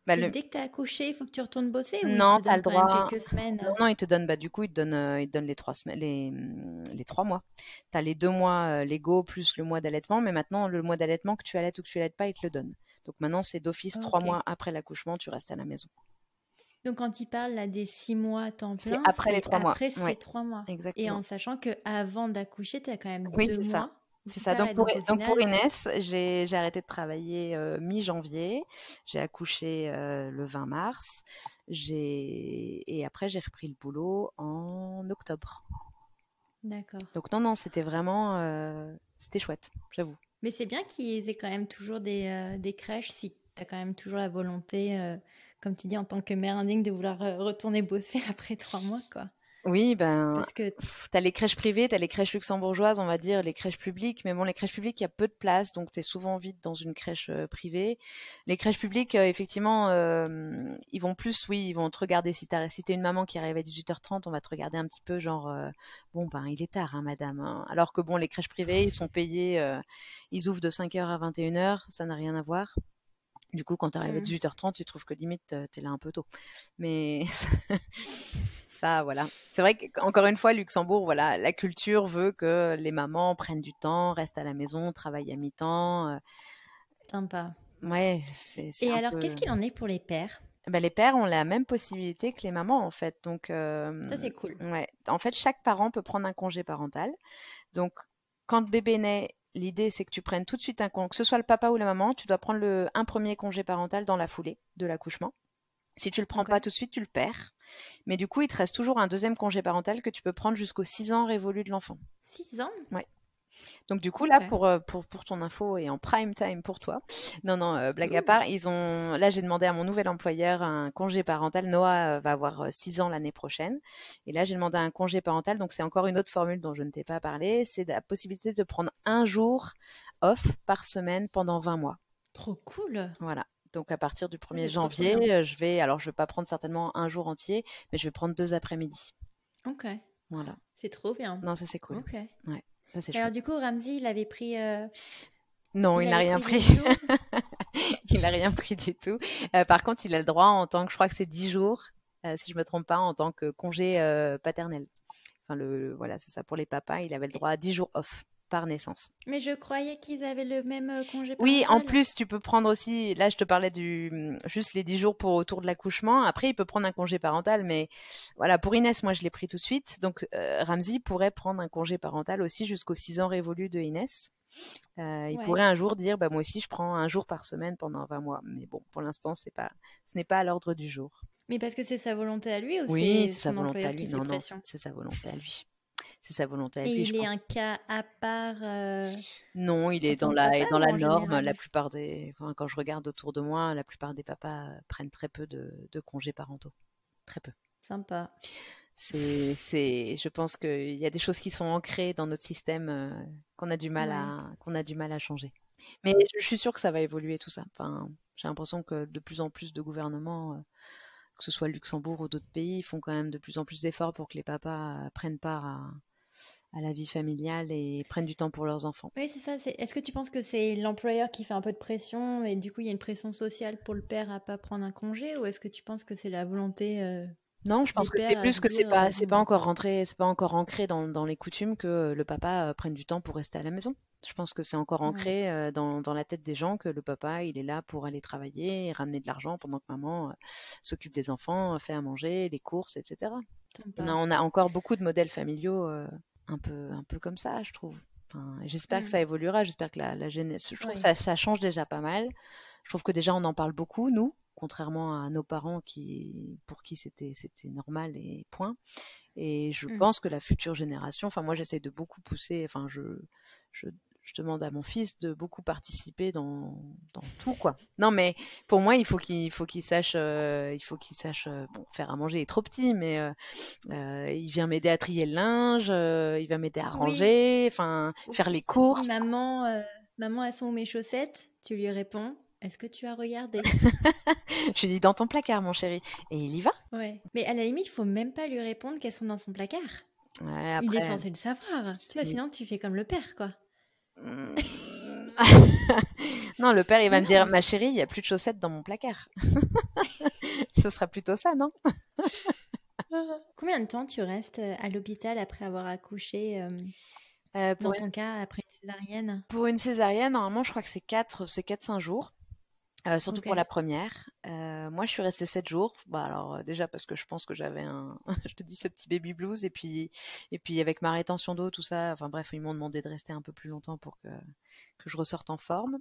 Speaker 2: Bah,
Speaker 1: c'est dès que t'as accouché, il faut que tu retournes bosser ou il
Speaker 2: non,
Speaker 1: te
Speaker 2: t'as
Speaker 1: donne
Speaker 2: le
Speaker 1: quand même
Speaker 2: droit.
Speaker 1: quelques semaines?
Speaker 2: Non, non, il te donne, bah, du coup, il te donne les 3 semaines, les 3 mois. T'as les 2 mois légaux plus le mois d'allaitement, mais maintenant, le mois d'allaitement, que tu allaites ou que tu allaites pas, il te le donne. Donc maintenant, c'est d'office trois
Speaker 1: Ok.
Speaker 2: mois après l'accouchement, tu restes à la maison.
Speaker 1: Donc quand il parle là des 6 mois à temps
Speaker 2: C'est
Speaker 1: plein,
Speaker 2: après les
Speaker 1: c'est
Speaker 2: 3 mois.
Speaker 1: après ces
Speaker 2: Ouais,
Speaker 1: 3 mois. Et
Speaker 2: exactement.
Speaker 1: en sachant que avant d'accoucher, tu as quand même
Speaker 2: Oui,
Speaker 1: deux
Speaker 2: c'est ça.
Speaker 1: mois où
Speaker 2: C'est
Speaker 1: tu
Speaker 2: ça.
Speaker 1: t'arrêtes. Donc au
Speaker 2: Donc pour
Speaker 1: final,
Speaker 2: Inès, j'ai arrêté de travailler mi-janvier. J'ai accouché le 20 mars. Et après j'ai repris le boulot en octobre.
Speaker 1: d'accord.
Speaker 2: Donc non, non, c'était vraiment c'était chouette, j'avoue.
Speaker 1: Mais c'est bien qu'ils aient quand même toujours des crèches si tu as quand même toujours la volonté, comme tu dis, en tant que mère indigne, de vouloir retourner bosser après 3 mois, quoi.
Speaker 2: Oui, ben,
Speaker 1: Parce que,
Speaker 2: t'as les crèches privées, t'as les crèches luxembourgeoises, on va dire, les crèches publiques. Mais bon, les crèches publiques, il y a peu de place, donc t'es souvent vite dans une crèche privée. Les crèches publiques, effectivement, ils vont plus, oui, ils vont te regarder si t'es une maman qui arrive à 18h30, on va te regarder un petit peu, genre, bon, ben, il est tard, hein, madame, hein. Alors que bon, les crèches privées, ils sont payés, ils ouvrent de 5h à 21h, ça n'a rien à voir. Du coup, quand tu arrives à
Speaker 1: hmm,
Speaker 2: 18h30, tu trouves que limite, t'es là un peu tôt. Mais ça, voilà. C'est vrai qu'encore une fois, Luxembourg, voilà, la culture veut que les mamans prennent du temps, restent à la maison, travaillent à mi-temps.
Speaker 1: sympa.
Speaker 2: Ouais, c'est
Speaker 1: Et
Speaker 2: un
Speaker 1: alors, qu'est-ce
Speaker 2: peu.
Speaker 1: qu'il en est pour les pères?
Speaker 2: Ben, les pères ont la même possibilité que les mamans, en fait. Donc,
Speaker 1: Ça, c'est cool.
Speaker 2: ouais. En fait, chaque parent peut prendre un congé parental. Donc, quand le bébé naît, l'idée, c'est que tu prennes tout de suite un congé, que ce soit le papa ou la maman, tu dois prendre un premier congé parental dans la foulée de l'accouchement. Si tu le prends
Speaker 1: Ok.
Speaker 2: pas tout de suite, tu le perds. Mais du coup, il te reste toujours un deuxième congé parental que tu peux prendre jusqu'aux 6 ans révolus de l'enfant.
Speaker 1: 6 ans?
Speaker 2: Ouais. Donc du coup là
Speaker 1: Ok.
Speaker 2: pour ton info et en prime time pour toi. Non non, blague à
Speaker 1: Ouh,
Speaker 2: part, là j'ai demandé à mon nouvel employeur un congé parental. Noah va avoir 6 ans l'année prochaine et là j'ai demandé un congé parental, donc c'est encore une autre formule dont je ne t'ai pas parlé, c'est la possibilité de prendre un jour off par semaine pendant 20 mois.
Speaker 1: trop cool.
Speaker 2: Voilà. Donc à partir du
Speaker 1: Ça,
Speaker 2: 1er
Speaker 1: c'est trop, trop bien.
Speaker 2: janvier, je vais pas prendre certainement un jour entier, mais je vais prendre 2 après-midi.
Speaker 1: Ok.
Speaker 2: Voilà.
Speaker 1: C'est trop bien.
Speaker 2: Non, ça c'est cool.
Speaker 1: Ok. Et
Speaker 2: Ouais, ça c'est
Speaker 1: alors,
Speaker 2: chouette.
Speaker 1: du coup, Ramsey,
Speaker 2: Non,
Speaker 1: il
Speaker 2: il n'a
Speaker 1: avait
Speaker 2: rien
Speaker 1: pris des
Speaker 2: pris.
Speaker 1: jours.
Speaker 2: Il n'a rien pris du tout. Par contre, il a le droit en tant que, je crois que c'est 10 jours, si je me trompe pas, en tant que congé paternel. Enfin, voilà, c'est ça pour les papas. Il avait le droit à 10 jours off par naissance.
Speaker 1: Mais je croyais qu'ils avaient le même congé
Speaker 2: Oui, en
Speaker 1: parental.
Speaker 2: plus, tu peux prendre aussi, là, je te parlais juste les 10 jours pour autour de l'accouchement. Après, il peut prendre un congé parental, mais voilà, pour Inès, moi, je l'ai pris tout de suite. Donc, Ramsey pourrait prendre un congé parental aussi jusqu'aux 6 ans révolus de Inès. Il
Speaker 1: Ouais.
Speaker 2: pourrait un jour dire, bah, moi aussi, je prends un jour par semaine pendant 20 mois. Mais bon, pour l'instant, ce n'est pas à l'ordre du jour.
Speaker 1: Mais parce que c'est sa volonté à lui ou
Speaker 2: Oui,
Speaker 1: c'est
Speaker 2: c'est sa
Speaker 1: son
Speaker 2: volonté à
Speaker 1: employeur
Speaker 2: lui.
Speaker 1: qui fait
Speaker 2: Non, non,
Speaker 1: pression?
Speaker 2: c'est sa volonté à lui. C'est sa volonté à
Speaker 1: Et
Speaker 2: lui, je
Speaker 1: il est
Speaker 2: pense.
Speaker 1: un cas à part
Speaker 2: Non, il
Speaker 1: en
Speaker 2: est
Speaker 1: tant que papa ou
Speaker 2: dans la
Speaker 1: en
Speaker 2: norme. La
Speaker 1: général?
Speaker 2: plupart enfin, quand je regarde autour de moi, la plupart des papas prennent très peu de congés parentaux. Très peu.
Speaker 1: Sympa.
Speaker 2: Je pense qu'il y a des choses qui sont ancrées dans notre système
Speaker 1: Ouais.
Speaker 2: qu'on a du mal à changer. Mais je suis sûre que ça va évoluer tout ça. Enfin, j'ai l'impression que de plus en plus de gouvernements, que ce soit le Luxembourg ou d'autres pays, font quand même de plus en plus d'efforts pour que les papas prennent part à la vie familiale et prennent du temps pour leurs enfants.
Speaker 1: Oui, c'est ça. Est-ce que tu penses que c'est l'employeur qui fait un peu de pression et du coup il y a une pression sociale pour le père à pas prendre un congé ou est-ce que tu penses que c'est la volonté
Speaker 2: Non, je
Speaker 1: des
Speaker 2: pense que c'est
Speaker 1: pères à
Speaker 2: plus
Speaker 1: se
Speaker 2: que
Speaker 1: dire
Speaker 2: c'est pas
Speaker 1: bon,
Speaker 2: encore rentré, c'est pas encore ancré dans les coutumes que le papa prenne du temps pour rester à la maison. Je pense que c'est encore
Speaker 1: ouais,
Speaker 2: ancré dans la tête des gens que le papa, il est là pour aller travailler et ramener de l'argent pendant que maman s'occupe des enfants, fait à manger, les courses, etc.
Speaker 1: sympa.
Speaker 2: On a encore beaucoup de modèles familiaux un peu comme ça, je trouve. Enfin, j'espère que ça évoluera, j'espère que je trouve que ça change déjà pas mal. Je trouve que déjà on en parle beaucoup, nous, contrairement à nos parents pour qui c'était normal et point. Et je pense que la future génération, enfin moi j'essaie de beaucoup pousser, enfin je demande à mon fils de beaucoup participer dans tout quoi. Non mais pour moi il faut qu'il sache bon, faire à manger, il est trop petit mais il vient m'aider à trier le linge, il va m'aider à ranger, enfin faire les courses.
Speaker 1: Maman, maman, elles sont où mes chaussettes? Tu lui réponds, est-ce que tu as regardé?
Speaker 2: Je lui dis dans ton placard mon chéri et il y va.
Speaker 1: Ouais. Mais à la limite, il faut même pas lui répondre qu'elles sont dans son placard.
Speaker 2: Ouais,
Speaker 1: Il est
Speaker 2: après...
Speaker 1: censé le savoir. Tu vois, sinon tu fais comme le père, quoi.
Speaker 2: Non, le père, il va me dire, ma chérie, il n'y a plus de chaussettes dans mon placard. Ce sera plutôt ça, non?
Speaker 1: Combien de temps tu restes à l'hôpital après avoir accouché, dans ton cas, après une césarienne?
Speaker 2: Pour une césarienne, normalement, je crois que c'est 4-5 jours. Surtout pour la première. Moi, je suis restée 7 jours. Bah, alors, déjà parce que je pense que j'avais je te dis, ce petit baby blues. Et puis avec ma rétention d'eau, tout ça. Enfin bref, ils m'ont demandé de rester un peu plus longtemps pour que je ressorte en forme.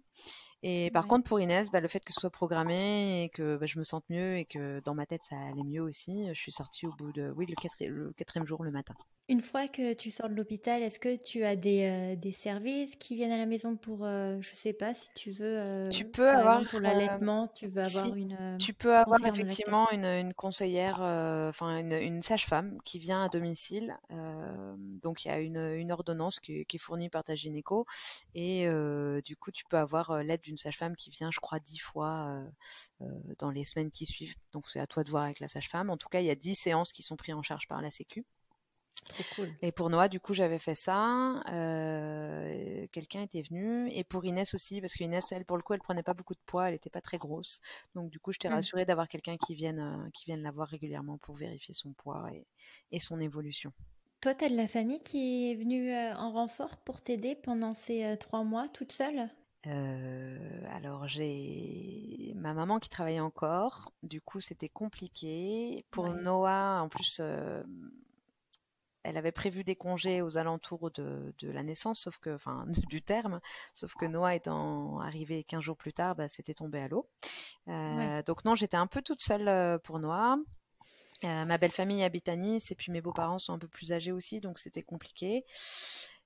Speaker 2: Et par contre, pour Inès, le fait que ce soit programmé et que je me sente mieux et que dans ma tête, ça allait mieux aussi, je suis sortie au bout de, le quatrième jour le matin.
Speaker 1: Une fois que tu sors de l'hôpital, est-ce que tu as des services qui viennent à la maison pour, je sais pas, si tu veux,
Speaker 2: tu peux
Speaker 1: par
Speaker 2: avoir,
Speaker 1: exemple pour l'allaitement, tu veux avoir
Speaker 2: tu peux avoir
Speaker 1: conseillère de
Speaker 2: effectivement
Speaker 1: lactation?
Speaker 2: une conseillère, enfin une sage-femme qui vient à domicile. Donc il y a une ordonnance qui est fournie par ta gynéco et du coup tu peux avoir l'aide d'une sage-femme qui vient, je crois, 10 fois dans les semaines qui suivent. Donc c'est à toi de voir avec la sage-femme. En tout cas, il y a 10 séances qui sont prises en charge par la Sécu.
Speaker 1: Trop cool.
Speaker 2: Et pour Noah, du coup, j'avais fait ça. Quelqu'un était venu. Et pour Inès aussi, parce qu'Inès, elle, pour le coup, elle prenait pas beaucoup de poids, elle était pas très grosse. Donc, du coup, j'étais rassurée d'avoir quelqu'un qui vienne la voir régulièrement pour vérifier son poids et son évolution.
Speaker 1: Toi, t'as de la famille qui est venue en renfort pour t'aider pendant ces 3 mois toute seule?
Speaker 2: Alors, j'ai ma maman qui travaillait encore. Du coup, c'était compliqué. Pour Noah, en plus, elle avait prévu des congés aux alentours de la naissance, enfin, du terme, sauf que Noah étant arrivé 15 jours plus tard, c'était tombé à l'eau. Donc non, j'étais un peu toute seule pour Noah. Ma belle famille habite à Nice et puis mes beaux-parents sont un peu plus âgés aussi, donc c'était compliqué.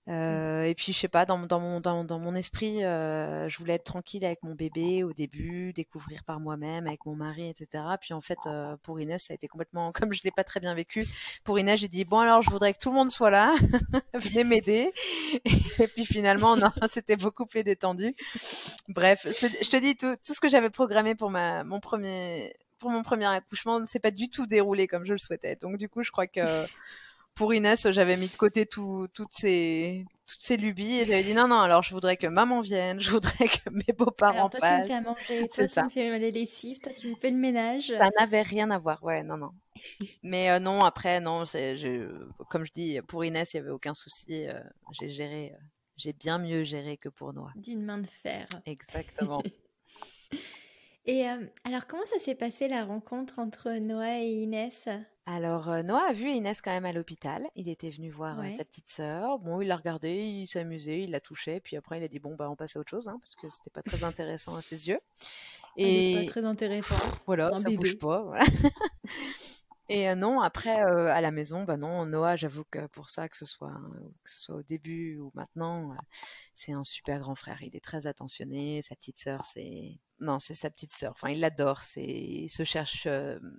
Speaker 2: Et puis je sais pas, dans mon esprit, je voulais être tranquille avec mon bébé au début, découvrir par moi-même avec mon mari, etc. Puis en fait, pour Inès, ça a été complètement, comme je l'ai pas très bien vécu. Pour Inès, j'ai dit bon alors, je voudrais que tout le monde soit là, venez m'aider. Et puis finalement, non, c'était beaucoup plus détendu. Bref, je te dis tout ce que j'avais programmé pour mon premier accouchement ne s'est pas du tout déroulé comme je le souhaitais. Donc du coup, je crois que pour Inès, j'avais mis de côté toutes ces lubies et j'avais dit non, alors je voudrais que maman vienne, je voudrais que mes beaux-parents
Speaker 1: Alors toi, tu me
Speaker 2: passent.
Speaker 1: fais à manger, toi,
Speaker 2: C'est
Speaker 1: tu
Speaker 2: ça.
Speaker 1: me fais les lessives, toi, tu me fais le ménage.
Speaker 2: Ça n'avait rien à voir, ouais, non. Mais non, après, non, comme je dis, pour Inès, il n'y avait aucun souci. J'ai bien mieux géré que pour Noah.
Speaker 1: D'une main de fer.
Speaker 2: Exactement.
Speaker 1: Et alors, comment ça s'est passé la rencontre entre Noah et Inès?
Speaker 2: Alors, Noah a vu Inès quand même à l'hôpital. Il était venu voir sa petite sœur. Bon, il l'a regardée, il s'amusait, il la touchait. Puis après, il a dit bon, on passe à autre chose, hein, parce que c'était pas très intéressant à ses yeux.
Speaker 1: Elle est pas très intéressante.
Speaker 2: Voilà, ça bouge pas. Voilà. Et non, après, à la maison, non, Noah, j'avoue que pour ça, que ce soit au début ou maintenant, c'est un super grand frère. Il est très attentionné. Sa petite sœur, c'est sa petite sœur. Enfin, il l'adore. Ils se cherchent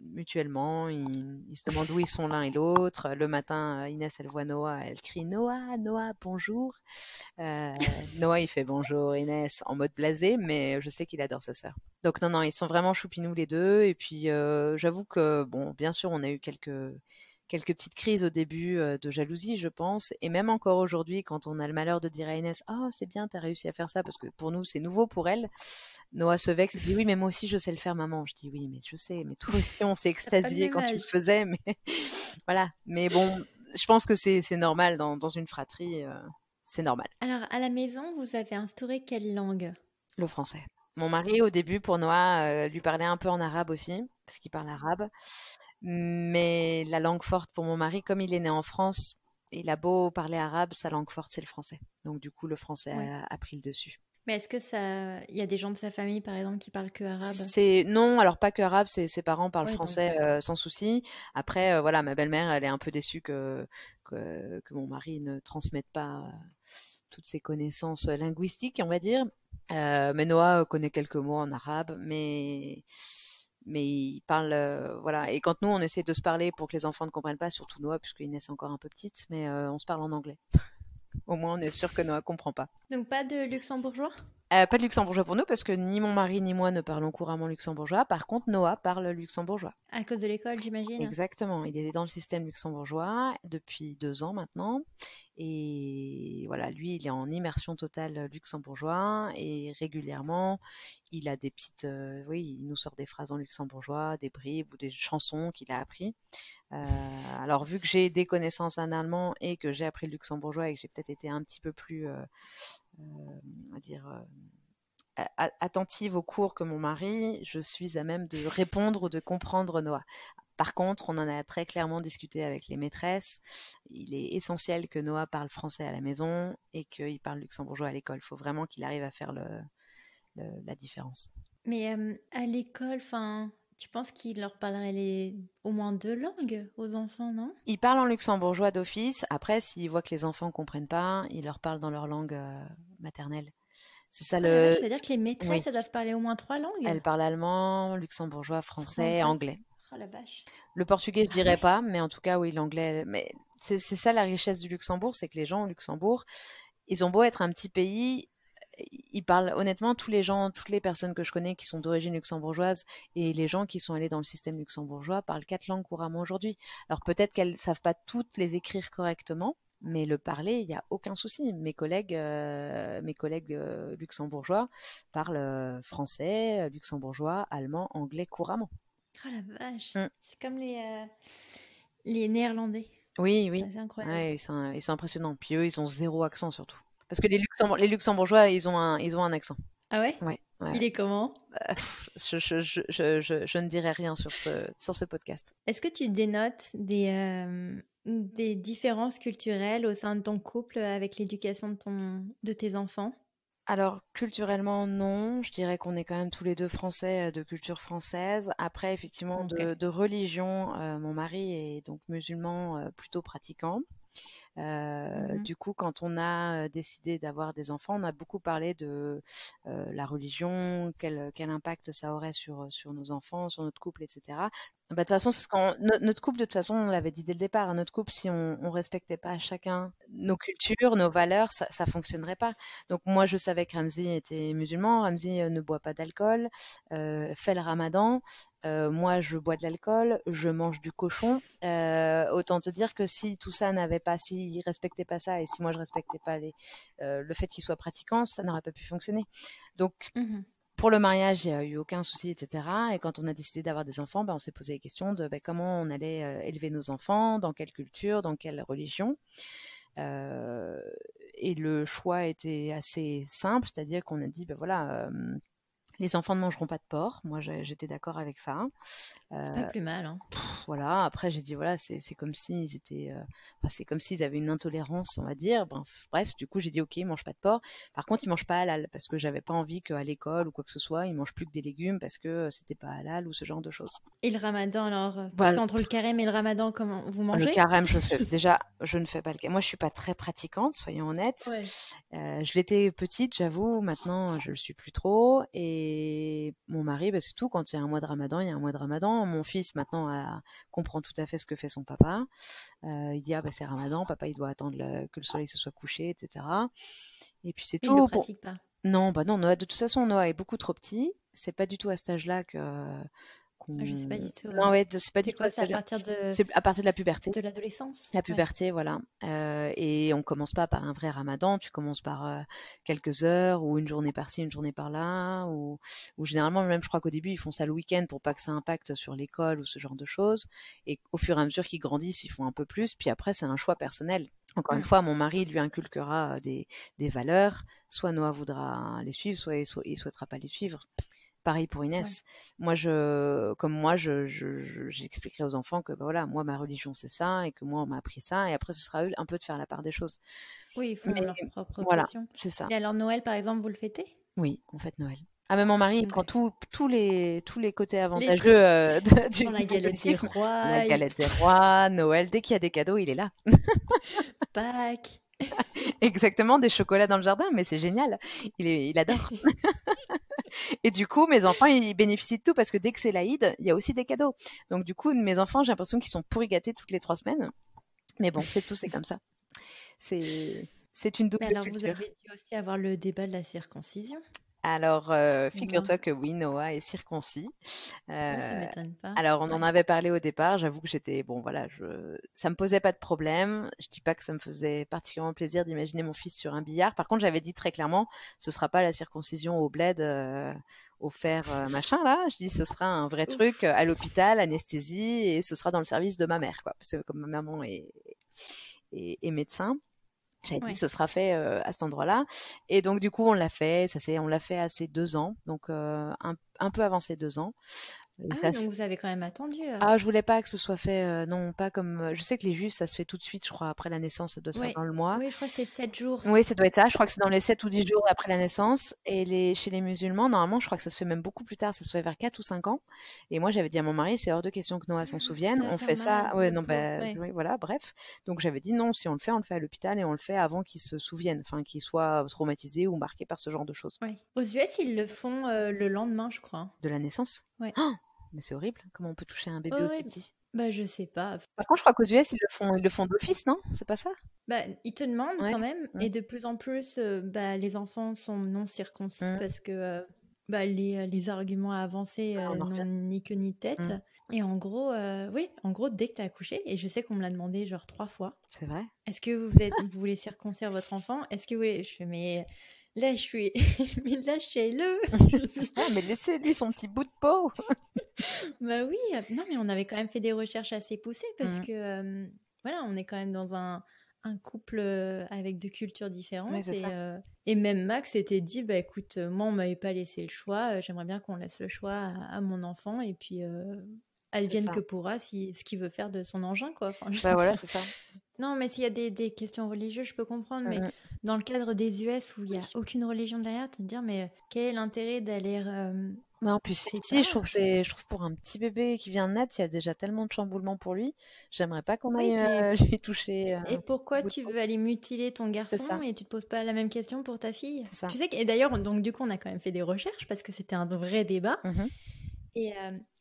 Speaker 2: mutuellement. Ils se demandent où ils sont l'un et l'autre. Le matin, Inès, elle voit Noah, elle crie Noah, Noah, bonjour. Noah, il fait bonjour Inès en mode blasé, mais je sais qu'il adore sa sœur. Donc non, ils sont vraiment choupinous les deux. Et puis j'avoue que bon, bien sûr, on a eu quelques petites crises au début de jalousie, je pense. Et même encore aujourd'hui, quand on a le malheur de dire à Inès, oh, c'est bien, t'as réussi à faire ça, parce que pour nous, c'est nouveau pour elle. Noah se vexe et dit, oui, mais moi aussi, je sais le faire, maman. Je dis, oui, mais je sais, mais toi aussi, on s'est extasié quand tu le faisais. Mais voilà. Mais bon, je pense que c'est normal dans une fratrie. C'est normal.
Speaker 1: Alors, à la maison, vous avez instauré quelle langue?
Speaker 2: Le français. Mon mari, au début, pour Noah, lui parlait un peu en arabe aussi, parce qu'il parle arabe. Mais la langue forte pour mon mari, comme il est né en France il a beau parler arabe, sa langue forte, c'est le français. Donc du coup, le français
Speaker 1: Ouais.
Speaker 2: a pris le dessus.
Speaker 1: Mais est-ce que il y a des gens de sa famille, par exemple, qui parlent que arabe?
Speaker 2: Non, alors pas que arabe, ses parents parlent
Speaker 1: Ouais, donc
Speaker 2: français
Speaker 1: d'accord.
Speaker 2: sans souci. Après, voilà, ma belle-mère, elle est un peu déçue que mon mari ne transmette pas toutes ses connaissances linguistiques, on va dire. Mais Noah connaît quelques mots en arabe, mais il parle, voilà. Et quand nous, on essaie de se parler pour que les enfants ne comprennent pas, surtout Noah, puisque Inès est encore un peu petite, mais on se parle en anglais. Au moins, on est sûr que Noah comprend pas.
Speaker 1: Donc pas de luxembourgeois?
Speaker 2: Pas de luxembourgeois pour nous, parce que ni mon mari ni moi ne parlons couramment luxembourgeois. Par contre, Noah parle luxembourgeois.
Speaker 1: À cause de l'école, j'imagine.
Speaker 2: Exactement, il est dans le système luxembourgeois depuis 2 ans maintenant. Et voilà, lui, il est en immersion totale luxembourgeois et régulièrement, il a des petites, oui, il nous sort des phrases en luxembourgeois, des bribes ou des chansons qu'il a appris. Alors, vu que j'ai des connaissances en allemand et que j'ai appris le luxembourgeois et que j'ai peut-être été un petit peu plus, on va dire, attentive aux cours que mon mari, je suis à même de répondre ou de comprendre Noah. Par contre, on en a très clairement discuté avec les maîtresses. Il est essentiel que Noah parle français à la maison et qu'il parle luxembourgeois à l'école. Il faut vraiment qu'il arrive à faire la différence.
Speaker 1: Mais à l'école, enfin, tu penses qu'il leur parlerait au moins 2 langues aux enfants, non?
Speaker 2: Il parle en luxembourgeois d'office. Après, s'il voit que les enfants ne comprennent pas, il leur parle dans leur langue maternelle. C'est ça
Speaker 1: Oh la vache,
Speaker 2: le...
Speaker 1: c'est-à-dire que les
Speaker 2: Oui.
Speaker 1: maîtresses, elles doivent parler au moins 3 langues?
Speaker 2: Elle parle allemand, luxembourgeois, français,
Speaker 1: Français?
Speaker 2: anglais.
Speaker 1: Oh la vache.
Speaker 2: Le portugais, je
Speaker 1: Ah
Speaker 2: dirais
Speaker 1: ouais?
Speaker 2: pas, mais en tout cas, oui, l'anglais. Mais c'est ça la richesse du Luxembourg, c'est que les gens au Luxembourg, ils ont beau être un petit pays, ils parlent honnêtement, tous les gens, toutes les personnes que je connais qui sont d'origine luxembourgeoise et les gens qui sont allés dans le système luxembourgeois parlent 4 langues couramment aujourd'hui. Alors peut-être qu'elles savent pas toutes les écrire correctement, mais le parler, il n'y a aucun souci. Mes collègues luxembourgeois parlent français, luxembourgeois, allemand, anglais couramment.
Speaker 1: Oh la vache.
Speaker 2: Mm.
Speaker 1: C'est comme les Néerlandais.
Speaker 2: Oui,
Speaker 1: C'est
Speaker 2: oui.
Speaker 1: assez incroyable.
Speaker 2: Ouais, ils sont impressionnants. Puis eux, ils ont zéro accent surtout. Parce que les Luxembourgeois, ils ont un accent.
Speaker 1: Ah ouais?
Speaker 2: Ouais, ouais,
Speaker 1: Il
Speaker 2: ouais.
Speaker 1: est comment?
Speaker 2: Je ne dirai rien sur ce podcast.
Speaker 1: Est-ce que tu dénotes des différences culturelles au sein de ton couple avec l'éducation de tes enfants?
Speaker 2: Alors, culturellement, non. Je dirais qu'on est quand même tous les deux français, de culture française. Après, effectivement,
Speaker 1: Ok.
Speaker 2: de religion, mon mari est donc musulman, plutôt pratiquant.
Speaker 1: Mhm.
Speaker 2: Du coup, quand on a décidé d'avoir des enfants, on a beaucoup parlé de la religion, quel impact ça aurait sur nos enfants, sur notre couple, etc. Bah, de toute façon, notre couple, de toute façon, on l'avait dit dès le départ, hein, notre couple, si on respectait pas chacun nos cultures, nos valeurs, ça fonctionnerait pas. Donc moi, je savais que Ramzi était musulman, Ramzi ne boit pas d'alcool, fait le ramadan. Moi, je bois de l'alcool, je mange du cochon. Autant te dire que si tout ça n'avait pas, s'il respectait pas ça, et si moi je respectais pas le fait qu'il soit pratiquant, ça n'aurait pas pu fonctionner. Donc,
Speaker 1: Mhm.
Speaker 2: pour le mariage, il n'y a eu aucun souci, etc. Et quand on a décidé d'avoir des enfants, on s'est posé les questions de comment on allait élever nos enfants, dans quelle culture, dans quelle religion. Euh, et le choix était assez simple, c'est-à-dire qu'on a dit, voilà, les enfants ne mangeront pas de porc. Moi, j'étais d'accord avec ça.
Speaker 1: C'est pas
Speaker 2: Euh,
Speaker 1: plus mal, hein.
Speaker 2: voilà. Après, j'ai dit voilà, c'est comme s'ils étaient, enfin, c'est comme s'ils avaient une intolérance, on va dire. Bref, du coup, j'ai dit ok, ils mangent pas de porc. Par contre, ils mangent pas halal parce que j'avais pas envie qu'à l'école ou quoi que ce soit, ils mangent plus que des légumes parce que c'était pas halal ou ce genre de choses.
Speaker 1: Et le ramadan, alors? Parce
Speaker 2: Voilà.
Speaker 1: qu'entre le carême et le ramadan, comment vous
Speaker 2: Le
Speaker 1: mangez?
Speaker 2: carême, déjà, je ne fais pas le carême. Moi, je suis pas très pratiquante, soyons honnêtes.
Speaker 1: Ouais.
Speaker 2: Je l'étais petite, j'avoue. Maintenant, je le suis plus trop. Et mon mari, bah, c'est tout. Quand il y a un mois de Ramadan, il y a un mois de Ramadan. Mon fils, maintenant, comprend tout à fait ce que fait son papa. Il dit, ah, bah, c'est Ramadan. Papa, il doit attendre que le soleil se soit couché, etc. Et puis, c'est
Speaker 1: Il le
Speaker 2: tout.
Speaker 1: pratique pas.
Speaker 2: Non, bah non, Noah, de toute façon, Noah est beaucoup trop petit. C'est pas du tout à cet âge-là
Speaker 1: Ah, je sais pas du tout.
Speaker 2: Non, ouais, c'est pas
Speaker 1: C'est
Speaker 2: du tout à
Speaker 1: quoi,
Speaker 2: cet
Speaker 1: c'est à
Speaker 2: âge-là.
Speaker 1: partir
Speaker 2: C'est à partir de la puberté.
Speaker 1: de l'adolescence?
Speaker 2: La
Speaker 1: Ouais.
Speaker 2: puberté, voilà. Et on commence pas par un vrai ramadan, tu commences par quelques heures ou une journée par-ci, une journée par-là, ou généralement, même je crois qu'au début, ils font ça le week-end pour pas que ça impacte sur l'école ou ce genre de choses. Et au fur et à mesure qu'ils grandissent, ils font un peu plus. Puis après, c'est un choix personnel. Encore une
Speaker 1: Mm.
Speaker 2: fois, mon mari lui inculquera des valeurs. Soit Noah voudra les suivre, soit il souhaitera pas les suivre. Pareil pour Inès. Moi, j'expliquerai aux enfants que voilà, moi, ma religion, c'est ça, et que moi, on m'a appris ça, et après, ce sera à eux un peu de faire la part des choses.
Speaker 1: Oui, ils font leur propre
Speaker 2: Voilà,
Speaker 1: version.
Speaker 2: c'est ça.
Speaker 1: Et alors Noël, par exemple, vous le fêtez?
Speaker 2: Oui, on fête Noël. Ah, mais mon mari, il prend tous les côtés avantageux
Speaker 1: Dans la galette des rois.
Speaker 2: La galette des rois, Noël. Dès qu'il y a des cadeaux, il est là.
Speaker 1: Pâques.
Speaker 2: Exactement, des chocolats dans le jardin, mais c'est génial. Il adore. Et du coup, mes enfants, ils bénéficient de tout parce que dès que c'est l'Aïd, il y a aussi des cadeaux. Donc du coup, mes enfants, j'ai l'impression qu'ils sont pourri gâtés toutes les 3 semaines. Mais bon, c'est tout, c'est comme ça. C'est une double
Speaker 1: Mais alors,
Speaker 2: culture.
Speaker 1: vous avez dû aussi avoir le débat de la circoncision.
Speaker 2: Alors, figure-toi que oui, Noah est circoncis.
Speaker 1: Ça m'étonne pas.
Speaker 2: Alors, on en avait parlé au départ. J'avoue que ça me posait pas de problème. Je dis pas que ça me faisait particulièrement plaisir d'imaginer mon fils sur un billard. Par contre, j'avais dit très clairement, ce sera pas la circoncision au bled, au fer, machin là. Je dis, ce sera un vrai truc à l'hôpital, anesthésie, et ce sera dans le service de ma mère, quoi. Parce que comme ma maman est médecin. J'avais dit ce sera fait à cet endroit-là. Et donc du coup on l'a fait. On l'a fait à ses 2 ans, donc un peu avant ses 2 ans.
Speaker 1: Donc vous avez quand même attendu.
Speaker 2: Ah, je voulais pas que ce soit fait, non, pas comme. Je sais que les juifs, ça se fait tout de suite, je crois, après la naissance, ça doit se faire dans le mois.
Speaker 1: Oui, je crois que c'est 7 jours.
Speaker 2: Oui, ça doit être ça. Je crois que c'est dans les 7 ou 10 jours après la naissance. Et chez les musulmans, normalement, je crois que ça se fait même beaucoup plus tard, ça se fait vers 4 ou 5 ans. Et moi, j'avais dit à mon mari, c'est hors de question que Noah s'en souvienne. On fait ça. Ouais, non, oui, voilà, bref. Donc j'avais dit non, si on le fait à l'hôpital et on le fait avant qu'il se souvienne, enfin, qu'il soit traumatisé ou marqué par ce genre de choses.
Speaker 1: Oui. Aux US, ils le font le lendemain, je crois.
Speaker 2: De la naissance?
Speaker 1: Oui.
Speaker 2: Oh, mais c'est horrible. Comment on peut toucher un bébé aussi petit?
Speaker 1: Bah, je sais pas.
Speaker 2: Par contre, je crois qu'aux US, ils le font d'office, non? C'est pas ça?
Speaker 1: Bah, ils te demandent quand même. Et de plus en plus, les enfants sont non circoncis parce que les arguments avancés n'ont ni queue ni tête. Et en gros, dès que tu as accouché, et je sais qu'on me l'a demandé genre 3 fois.
Speaker 2: C'est vrai?
Speaker 1: Est-ce que vous voulez circoncire votre enfant? Est-ce que vous voulez... Je fais, mais mais lâchez-le.
Speaker 2: C'est ça, mais laissez-lui son petit bout de peau.
Speaker 1: Bah oui, non, mais on avait quand même fait des recherches assez poussées parce que on est quand même dans un couple avec 2 cultures différentes. Et même Max s'était dit, bah écoute, moi on m'avait pas laissé le choix, j'aimerais bien qu'on laisse le choix à mon enfant et puis advienne que pourra ce qu'il veut faire de son engin, quoi. Enfin,
Speaker 2: voilà, c'est ça.
Speaker 1: Non, mais s'il y a des questions religieuses, je peux comprendre, mais dans le cadre des US où il n'y a aucune religion derrière, te dire, mais quel est l'intérêt d'aller...
Speaker 2: Non, puis je trouve pour un petit bébé qui vient de naître, il y a déjà tellement de chamboulements pour lui. J'aimerais pas qu'on aille lui toucher.
Speaker 1: Et pourquoi tu veux aller mutiler ton garçon et tu te poses pas la même question pour ta fille?
Speaker 2: C'est ça.
Speaker 1: Tu sais et d'ailleurs, donc du coup, on a quand même fait des recherches parce que c'était un vrai débat. Et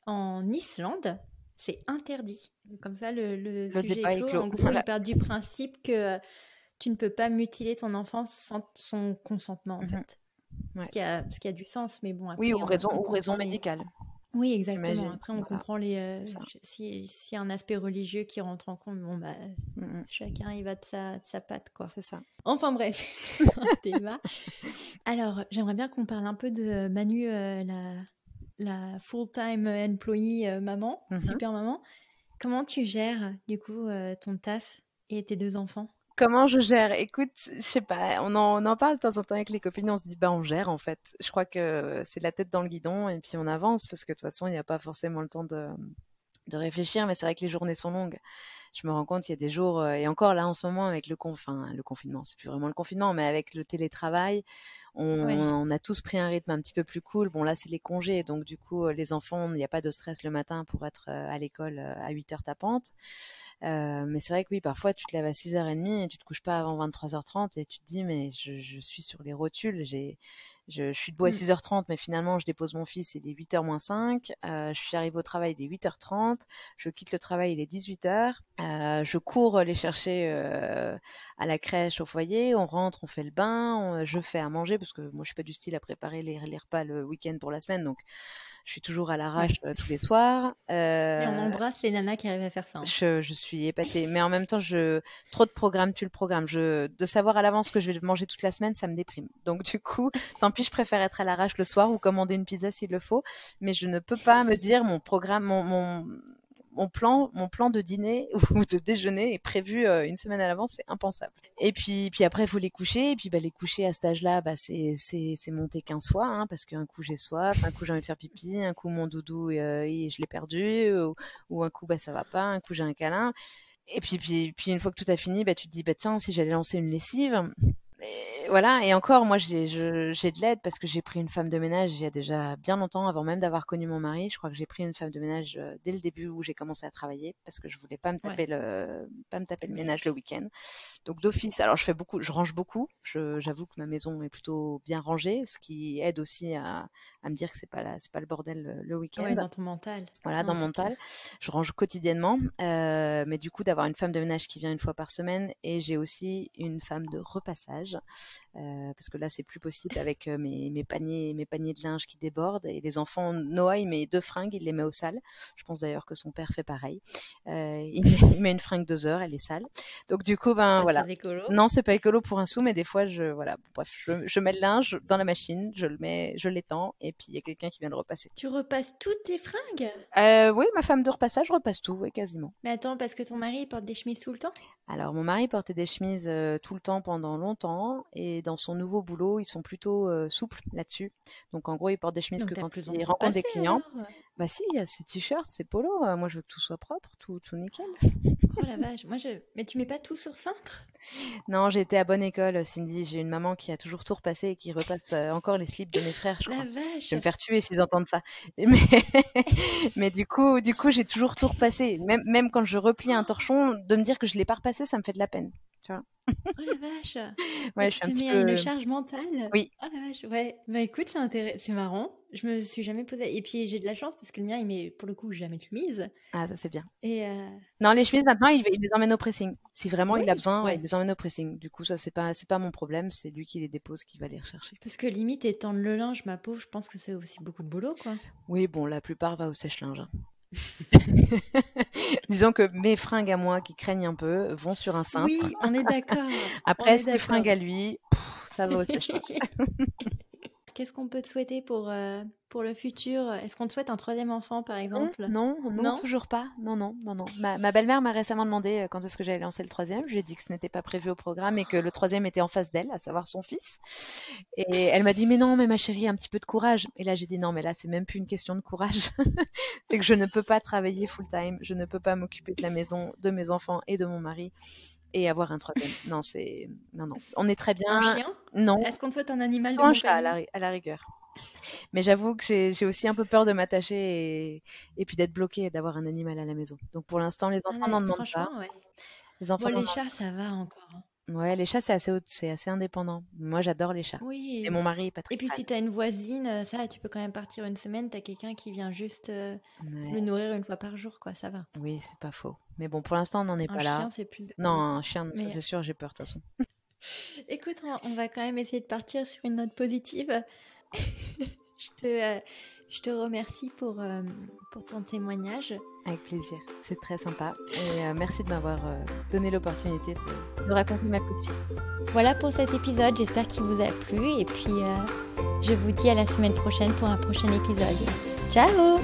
Speaker 1: en Islande, c'est interdit. Comme ça, le sujet est clos. En gros, ils partent du principe que tu ne peux pas mutiler ton enfant sans son consentement, en fait. Ce qui a du sens, mais bon. Après,
Speaker 2: oui, ou raison médicale.
Speaker 1: Oui, exactement. Après, on comprend s'il y a un aspect religieux qui rentre en compte, bon, bah, chacun y va de sa patte, quoi.
Speaker 2: C'est ça.
Speaker 1: Enfin, bref, c'est un débat. Alors, j'aimerais bien qu'on parle un peu de Manu, la full-time employee maman, super maman. Comment tu gères, du coup, ton taf et tes 2 enfants?
Speaker 2: Comment je gère? Écoute, je sais pas, on en parle de temps en temps avec les copines, on se dit, on gère en fait. Je crois que c'est la tête dans le guidon et puis on avance parce que de toute façon, il n'y a pas forcément le temps de réfléchir, mais c'est vrai que les journées sont longues. Je me rends compte qu'il y a des jours, et encore là en ce moment avec le confinement, c'est plus vraiment le confinement, mais avec le télétravail, on a tous pris un rythme un petit peu plus cool. Bon là c'est les congés, donc du coup les enfants, il n'y a pas de stress le matin pour être à l'école à 8h tapantes. Mais c'est vrai que oui, parfois tu te lèves à 6h30 et tu te couches pas avant 23h30 et tu te dis mais je suis sur les rotules, je suis debout à 6h30, mais finalement, je dépose mon fils, il est 8h moins 5. Je suis arrivée au travail, il est 8h30. Je quitte le travail, il est 18h. Je cours les chercher à la crèche, au foyer. On rentre, on fait le bain. Je fais à manger, parce que moi, je suis pas du style à préparer les repas le week-end pour la semaine. Donc, je suis toujours à l'arrache tous les soirs.
Speaker 1: Et on embrasse les nanas qui arrivent à faire ça.
Speaker 2: Je suis épatée. Mais en même temps, trop de programmes, tu le programmes. De savoir à l'avance que je vais manger toute la semaine, ça me déprime. Donc du coup, tant pis, je préfère être à l'arrache le soir ou commander une pizza s'il le faut. Mais je ne peux pas me dire mon programme, mon plan de dîner ou de déjeuner est prévu une semaine à l'avance, c'est impensable. Et puis après, il faut les coucher. Et puis les coucher à cet âge-là, c'est monté 15 fois, hein, parce qu'un coup j'ai soif, un coup j'ai envie de faire pipi, un coup mon doudou je l'ai perdu, ou un coup ça va pas, un coup j'ai un câlin. Et puis une fois que tout a fini, tu te dis tiens, si j'allais lancer une lessive. Et voilà, et encore, moi j'ai de l'aide parce que j'ai pris une femme de ménage il y a déjà bien longtemps, avant même d'avoir connu mon mari. Je crois que j'ai pris une femme de ménage dès le début où j'ai commencé à travailler, parce que je voulais pas me taper le ménage le week-end. Donc d'office, alors je range beaucoup. J'avoue que ma maison est plutôt bien rangée, ce qui aide aussi à me dire que c'est pas le bordel le week-end.
Speaker 1: Ouais, dans ton mental.
Speaker 2: Voilà, dans mon mental. Je range quotidiennement, mais du coup d'avoir une femme de ménage qui vient une fois par semaine, et j'ai aussi une femme de repassage. Parce que là c'est plus possible avec mes paniers de linge qui débordent, et les enfants, Noah il met 2 fringues, il les met au sale. Je pense d'ailleurs que son père fait pareil. Il met une fringue 2 heures, elle est sale. Donc du coup voilà.
Speaker 1: C'est écolo.
Speaker 2: Non, c'est pas écolo pour un sou, mais des fois je mets le linge dans la machine, je l'étends, et puis il y a quelqu'un qui vient le repasser.
Speaker 1: Tu repasses toutes tes fringues?
Speaker 2: Oui, ma femme de repassage repasse tout, oui, quasiment.
Speaker 1: Mais attends, parce que ton mari il porte des chemises tout le temps?
Speaker 2: Alors mon mari portait des chemises tout le temps pendant longtemps, et dans son nouveau boulot ils sont plutôt souples là-dessus. Donc en gros il porte des chemises que quand il rencontre des clients. Bah si, il y a ses t-shirts, ses polos. Moi je veux que tout soit propre, tout nickel.
Speaker 1: Oh la vache, mais tu mets pas tout sur cintre?
Speaker 2: Non, j'ai été à bonne école, Cindy. J'ai une maman qui a toujours tout repassé et qui repasse encore les slips de mes frères, je crois.
Speaker 1: La vache.
Speaker 2: Je vais me faire tuer s'ils entendent ça. Mais du coup, j'ai toujours tout repassé. Même quand je replie un torchon, de me dire que je l'ai pas repassé, ça me fait de la peine. Tu vois.
Speaker 1: Oh la vache.
Speaker 2: Ouais,
Speaker 1: tu te mets une charge mentale.
Speaker 2: Oui.
Speaker 1: Oh la vache. Ouais. Bah écoute, c'est marrant. Je me suis jamais posé. Et puis j'ai de la chance parce que le mien, il met pour le coup jamais de chemise.
Speaker 2: Ah, ça c'est bien.
Speaker 1: Et
Speaker 2: non, les chemises maintenant, il les emmène au pressing. Si vraiment il a besoin, il les emmène au pressing. Du coup, ça c'est pas mon problème. C'est lui qui les dépose, qui va les rechercher.
Speaker 1: Parce que limite étendre le linge, ma pauvre, je pense que c'est aussi beaucoup de boulot, quoi.
Speaker 2: Oui, bon, la plupart va au sèche-linge. Disons que mes fringues à moi qui craignent un peu vont sur un cintre.
Speaker 1: Oui, on est d'accord.
Speaker 2: Après, ses fringues à lui, ça va au sèche-linge.
Speaker 1: Qu'est-ce qu'on peut te souhaiter pour le futur? Est-ce qu'on te souhaite un 3e enfant, par exemple?
Speaker 2: Non, toujours pas. Non. Ma belle-mère m'a récemment demandé quand est-ce que j'allais lancer le 3e. Je lui ai dit que ce n'était pas prévu au programme et que le 3e était en face d'elle, à savoir son fils. Et elle m'a dit, mais non, mais ma chérie, un petit peu de courage. Et là, j'ai dit, non, mais là, c'est même plus une question de courage. C'est que je ne peux pas travailler full-time. Je ne peux pas m'occuper de la maison, de mes enfants et de mon mari. Et avoir un 3e. Non. On est très bien.
Speaker 1: Un chien?
Speaker 2: Non.
Speaker 1: Est-ce qu'on te souhaite un animal de
Speaker 2: un chat
Speaker 1: compagnie?
Speaker 2: à la rigueur. Mais j'avoue que j'ai aussi un peu peur de m'attacher et puis d'être bloquée et d'avoir un animal à la maison. Donc pour l'instant, les enfants n'en demandent pas.
Speaker 1: Ouais.
Speaker 2: Les enfants
Speaker 1: les chats, ça va encore.
Speaker 2: Ouais, les chats, c'est assez indépendant. Moi, j'adore les chats.
Speaker 1: Oui.
Speaker 2: Et mon mari est pas très
Speaker 1: Et puis si t'as une voisine, ça, tu peux quand même partir une semaine, t'as quelqu'un qui vient juste le nourrir une fois par jour, quoi, ça va.
Speaker 2: Oui, c'est pas faux. Mais bon, pour l'instant, on n'en est pas là.
Speaker 1: Un chien, c'est plus...
Speaker 2: Non, un chien, ça, c'est sûr, j'ai peur de toute façon.
Speaker 1: Écoute, on va quand même essayer de partir sur une note positive. Je te remercie pour ton témoignage.
Speaker 2: Avec plaisir, c'est très sympa. Et merci de m'avoir donné l'opportunité de raconter ma petite vie.
Speaker 1: Voilà pour cet épisode, j'espère qu'il vous a plu. Et puis, je vous dis à la semaine prochaine pour un prochain épisode. Ciao!